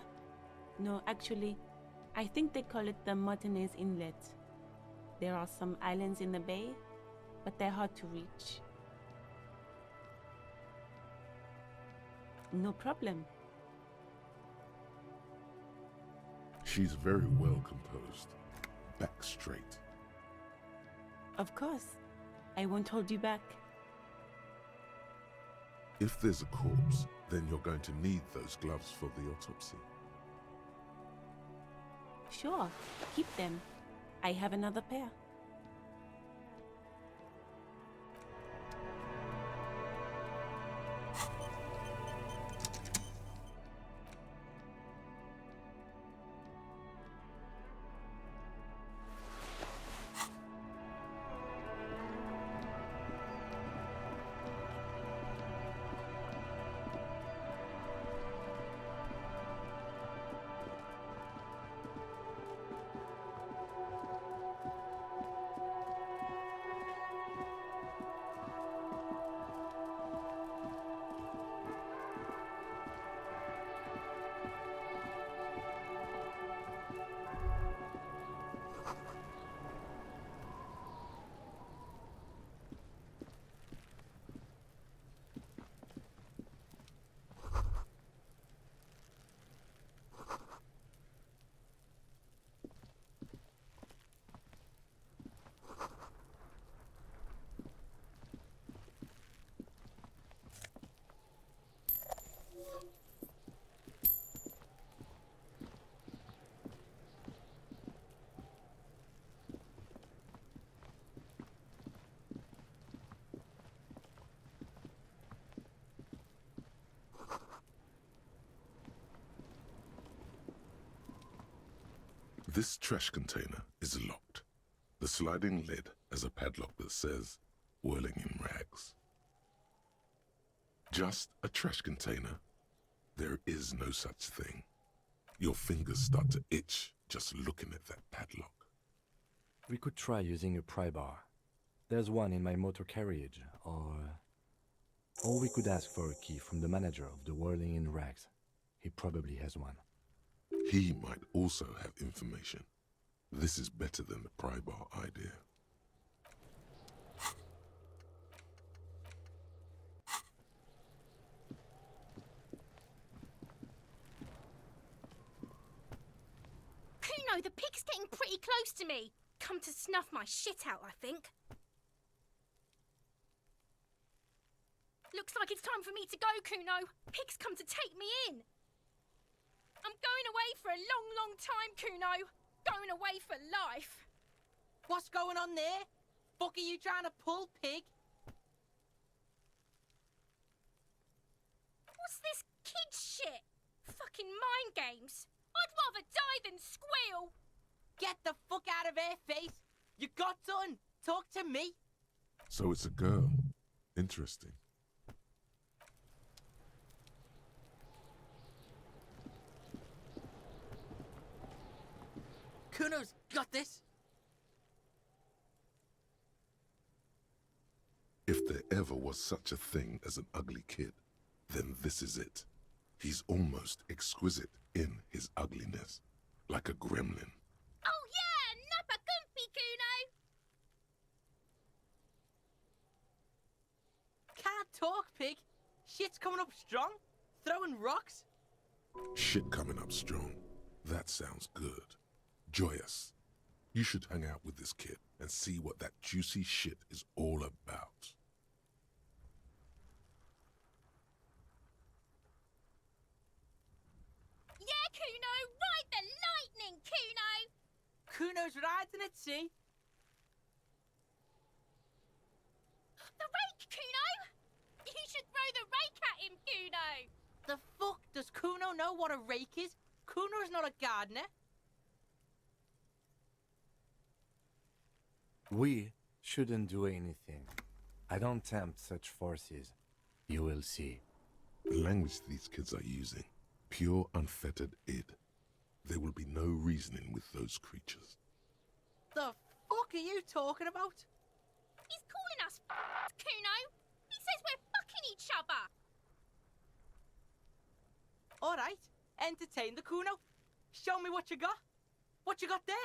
No, actually, I think they call it the Martinez Inlet. There are some islands in the bay, but they're hard to reach. No problem. She's very well composed, back straight. Of course. I won't hold you back. If there's a corpse, then you're going to need those gloves for the autopsy. Sure, keep them. I have another pair. This trash container is locked. The sliding lid has a padlock that says, "Whirling in rags." Just a trash container. There is no such thing. Your fingers start to itch just looking at that padlock. We could try using a pry bar. There's one in my motor carriage, or we could ask for a key from the manager of the Whirling in Rags. He probably has one. He might also have information. This is better than the pry bar idea. Kuno, the pig's getting pretty close to me. Come to snuff my shit out, I think. Looks like it's time for me to go, Kuno. Pig's come to take me in. I'm going away for a long, long time, Kuno. Going away for life. What's going on there? Fuck are you trying to pull, pig? What's this kid shit? Fucking mind games. I'd rather die than squeal. Get the fuck out of here, face. You got done. Talk to me. So it's a girl. Interesting. Kuno's got this. If there ever was such a thing as an ugly kid, then this is it. He's almost exquisite in his ugliness, like a gremlin. Oh yeah, nappa gumpy, Kuno. Can't talk, pig. Shit's coming up strong. Throwing rocks. Shit coming up strong. That sounds good. Joyous. You should hang out with this kid and see what that juicy shit is all about. Yeah, Kuno, ride the lightning, Kuno. Kuno's riding it, see? The rake, Kuno. You should throw the rake at him, Kuno. The fuck? Does Kuno know what a rake is? Kuno's not a gardener. We shouldn't do anything. I don't tempt such forces. You will see. The language these kids are using, pure unfettered id. There will be no reasoning with those creatures. The fuck are you talking about? He's calling us Kuno. He says we're fucking each other. Alright, entertain the Kuno. Show me what you got. What you got there?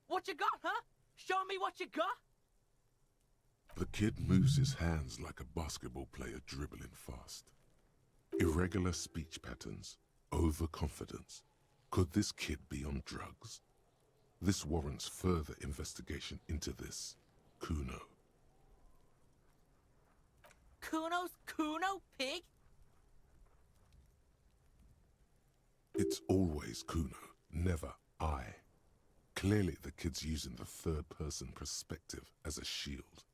What you got, huh? Show me what you got. The kid moves his hands like a basketball player dribbling fast. Irregular speech patterns, overconfidence. Could this kid be on drugs? This warrants further investigation into this Kuno. Kuno's Kuno, pig? It's always Kuno, never I. Clearly the kid's using the third-person perspective as a shield.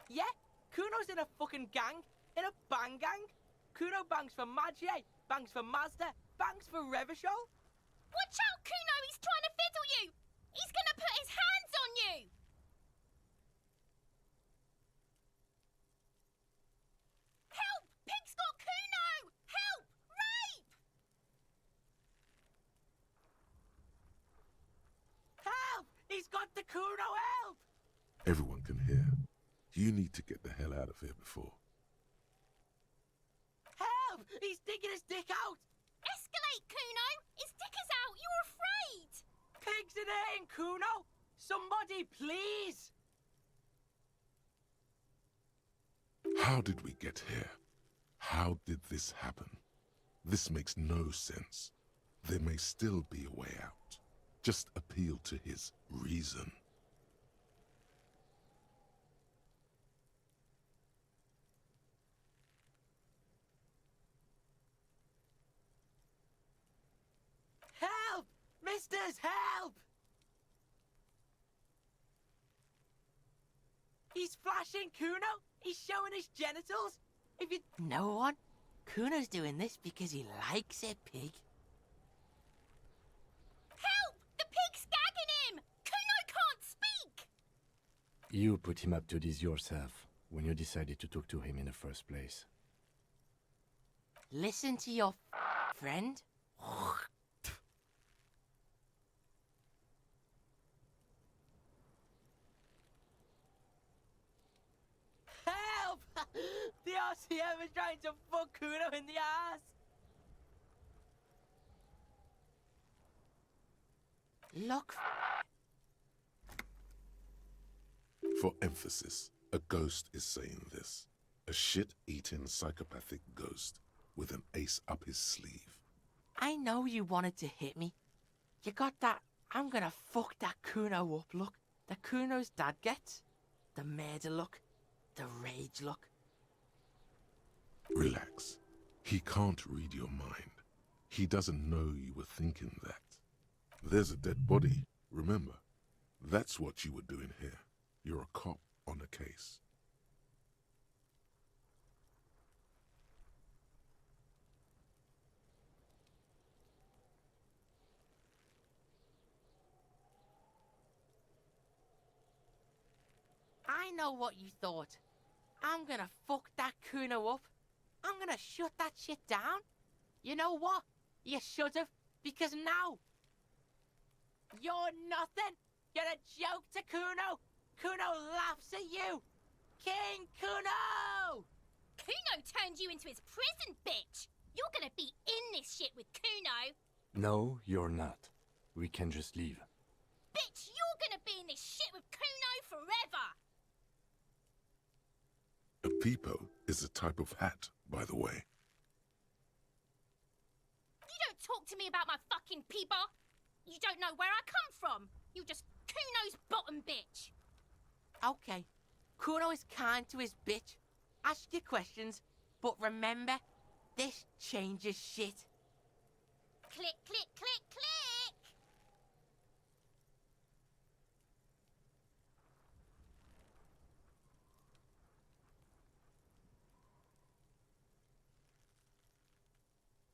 Yeah, Kuno's in a fucking gang. In a bang gang. Kuno bangs for Magie, bangs for Mazda, bangs for Revachol. Watch out, Kuno. He's trying to fiddle you. He's gonna put his hands on you. Help! Pig's got Kuno! Help! Rape! Help! He's got the Kuno, help! Everyone can hear. You need to get the hell out of here before. Help! He's digging his dick out! Escalate, Kuno! His dick is out! You're afraid! Pigs in here, Kuno! Somebody, please! How did we get here? How did this happen? This makes no sense. There may still be a way out. Just appeal to his reason. Help! Misters, help! He's flashing Kuno! He's showing his genitals! If you know one, Kuno's doing this because he likes it, pig. Help! The pig's gagging him! Kuno can't speak! You put him up to this yourself when you decided to talk to him in the first place. Listen to your friend. Help! The RCM is trying to fuck Kuno in the ass. Look. For emphasis, a ghost is saying this. A shit-eating psychopathic ghost with an ace up his sleeve. I know you wanted to hit me. You got that I'm gonna fuck that Kuno up look that Kuno's dad gets. The murder look. The rage look. Relax. He can't read your mind. He doesn't know you were thinking that. There's a dead body, remember? That's what you were doing here. You're a cop on a case. I know what you thought. I'm gonna fuck that Kuno up. I'm gonna shut that shit down. You know what? You should've, because now you're nothing. You're a joke to Kuno. Kuno laughs at you. King Kuno! Kuno turned you into his prison, bitch! You're gonna be in this shit with Kuno! No, you're not. We can just leave. Bitch, you're gonna be in this shit with Kuno forever! A peepo is a type of hat, by the way. You don't talk to me about my fucking peeper! You don't know where I come from! You're just Kuno's bottom bitch! Okay, Kuno is kind to his bitch. Ask your questions, but remember, this changes shit. Click, click, click, click!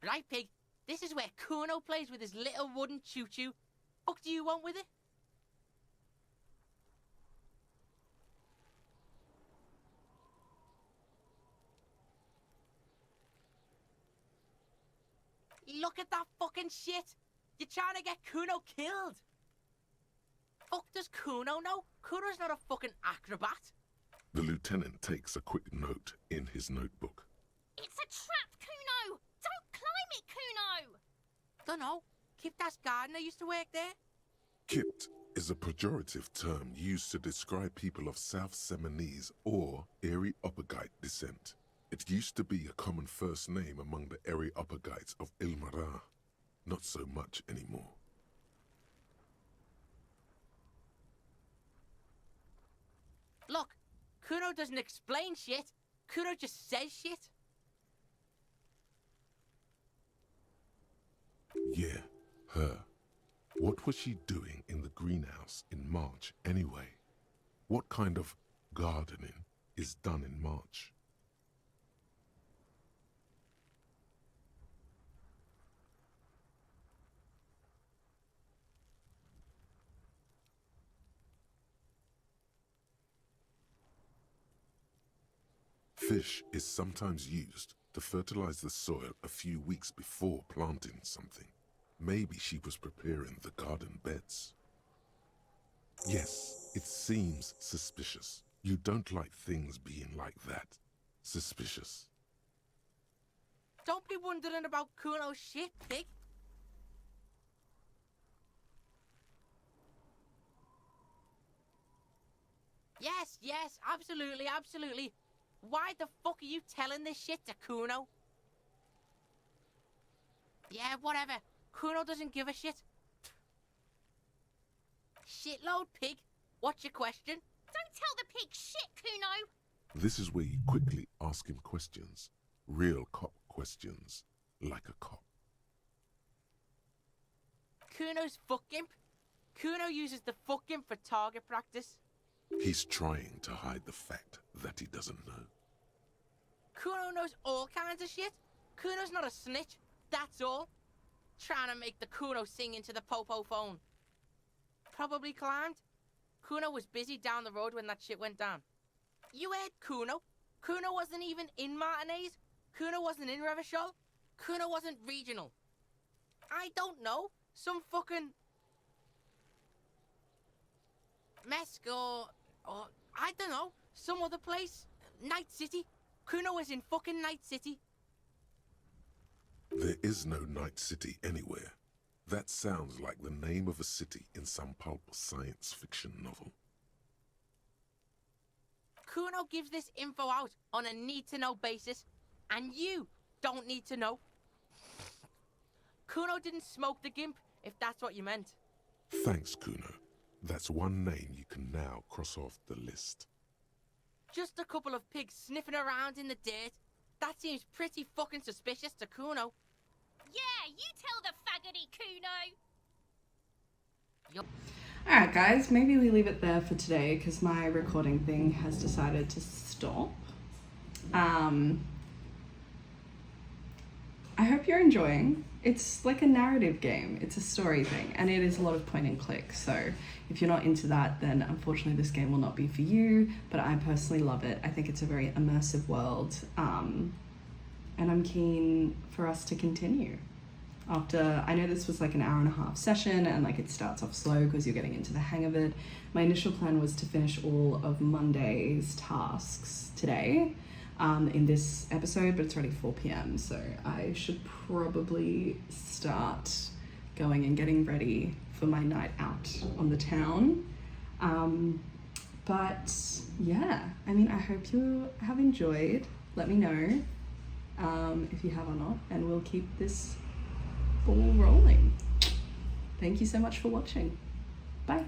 Right, Pig? This is where Kuno plays with his little wooden choo-choo. What do you want with it? Look at that fucking shit! You're trying to get Kuno killed! Fuck does Kuno know? Kuno's not a fucking acrobat. The lieutenant takes a quick note in his notebook. It's a trap, Kuno! Don't climb it, Kuno! Dunno. Kiptas gardener used to work there. Kipt is a pejorative term used to describe people of South Seminese or Areopagite descent. It used to be a common first name among the Areopagites of Ilmara. Not so much anymore. Look, Kuno doesn't explain shit. Kuno just says shit. Yeah, her. What was she doing in the greenhouse in March anyway? What kind of gardening is done in March? Fish is sometimes used to fertilize the soil a few weeks before planting something. Maybe she was preparing the garden beds. Yes, it seems suspicious. You don't like things being like that. Suspicious. Don't be wondering about Kuno's shit, Pig. Yes, absolutely, absolutely. Why the fuck are you telling this shit to Kuno? Yeah, whatever. Kuno doesn't give a shit. Shitload, Pig. What's your question? Don't tell the pig shit, Kuno! This is where you quickly ask him questions. Real cop questions. Like a cop. Kuno's fuck imp. Kuno uses the fuck imp for target practice. He's trying to hide the fact that he doesn't know. Kuno knows all kinds of shit. Kuno's not a snitch, that's all. Trying to make the Kuno sing into the popo phone. Probably climbed. Kuno was busy down the road when that shit went down. You heard Kuno. Kuno wasn't even in Martinez. Kuno wasn't in Revachol. Kuno wasn't regional. I don't know. Some fucking... Mesk or I don't know. Some other place. Night City. Kuno was in fucking Night City. There is no Night City anywhere. That sounds like the name of a city in some pulp science fiction novel. Kuno gives this info out on a need-to-know basis, and you don't need to know. Kuno didn't smoke the gimp, if that's what you meant. Thanks, Kuno. That's one name you can now cross off the list. Just a couple of pigs sniffing around in the dirt. That seems pretty fucking suspicious to Kuno. Yeah, you tell the faggoty Kuno. Alright guys, maybe we leave it there for today because my recording thing has decided to stop. I hope you're enjoying. It's like a narrative game. It's a story thing, and it is a lot of point and click. So if you're not into that, then unfortunately this game will not be for you, but I personally love it. I think it's a very immersive world, and I'm keen for us to continue. After, I know this was like an hour-and-a-half session, and like it starts off slow because you're getting into the hang of it. My initial plan was to finish all of Monday's tasks today, in this episode, but it's already 4 p.m, so I should probably start going and getting ready for my night out on the town. But yeah, I mean, I hope you have enjoyed. Let me know if you have or not, and we'll keep this ball rolling. Thank you so much for watching. Bye.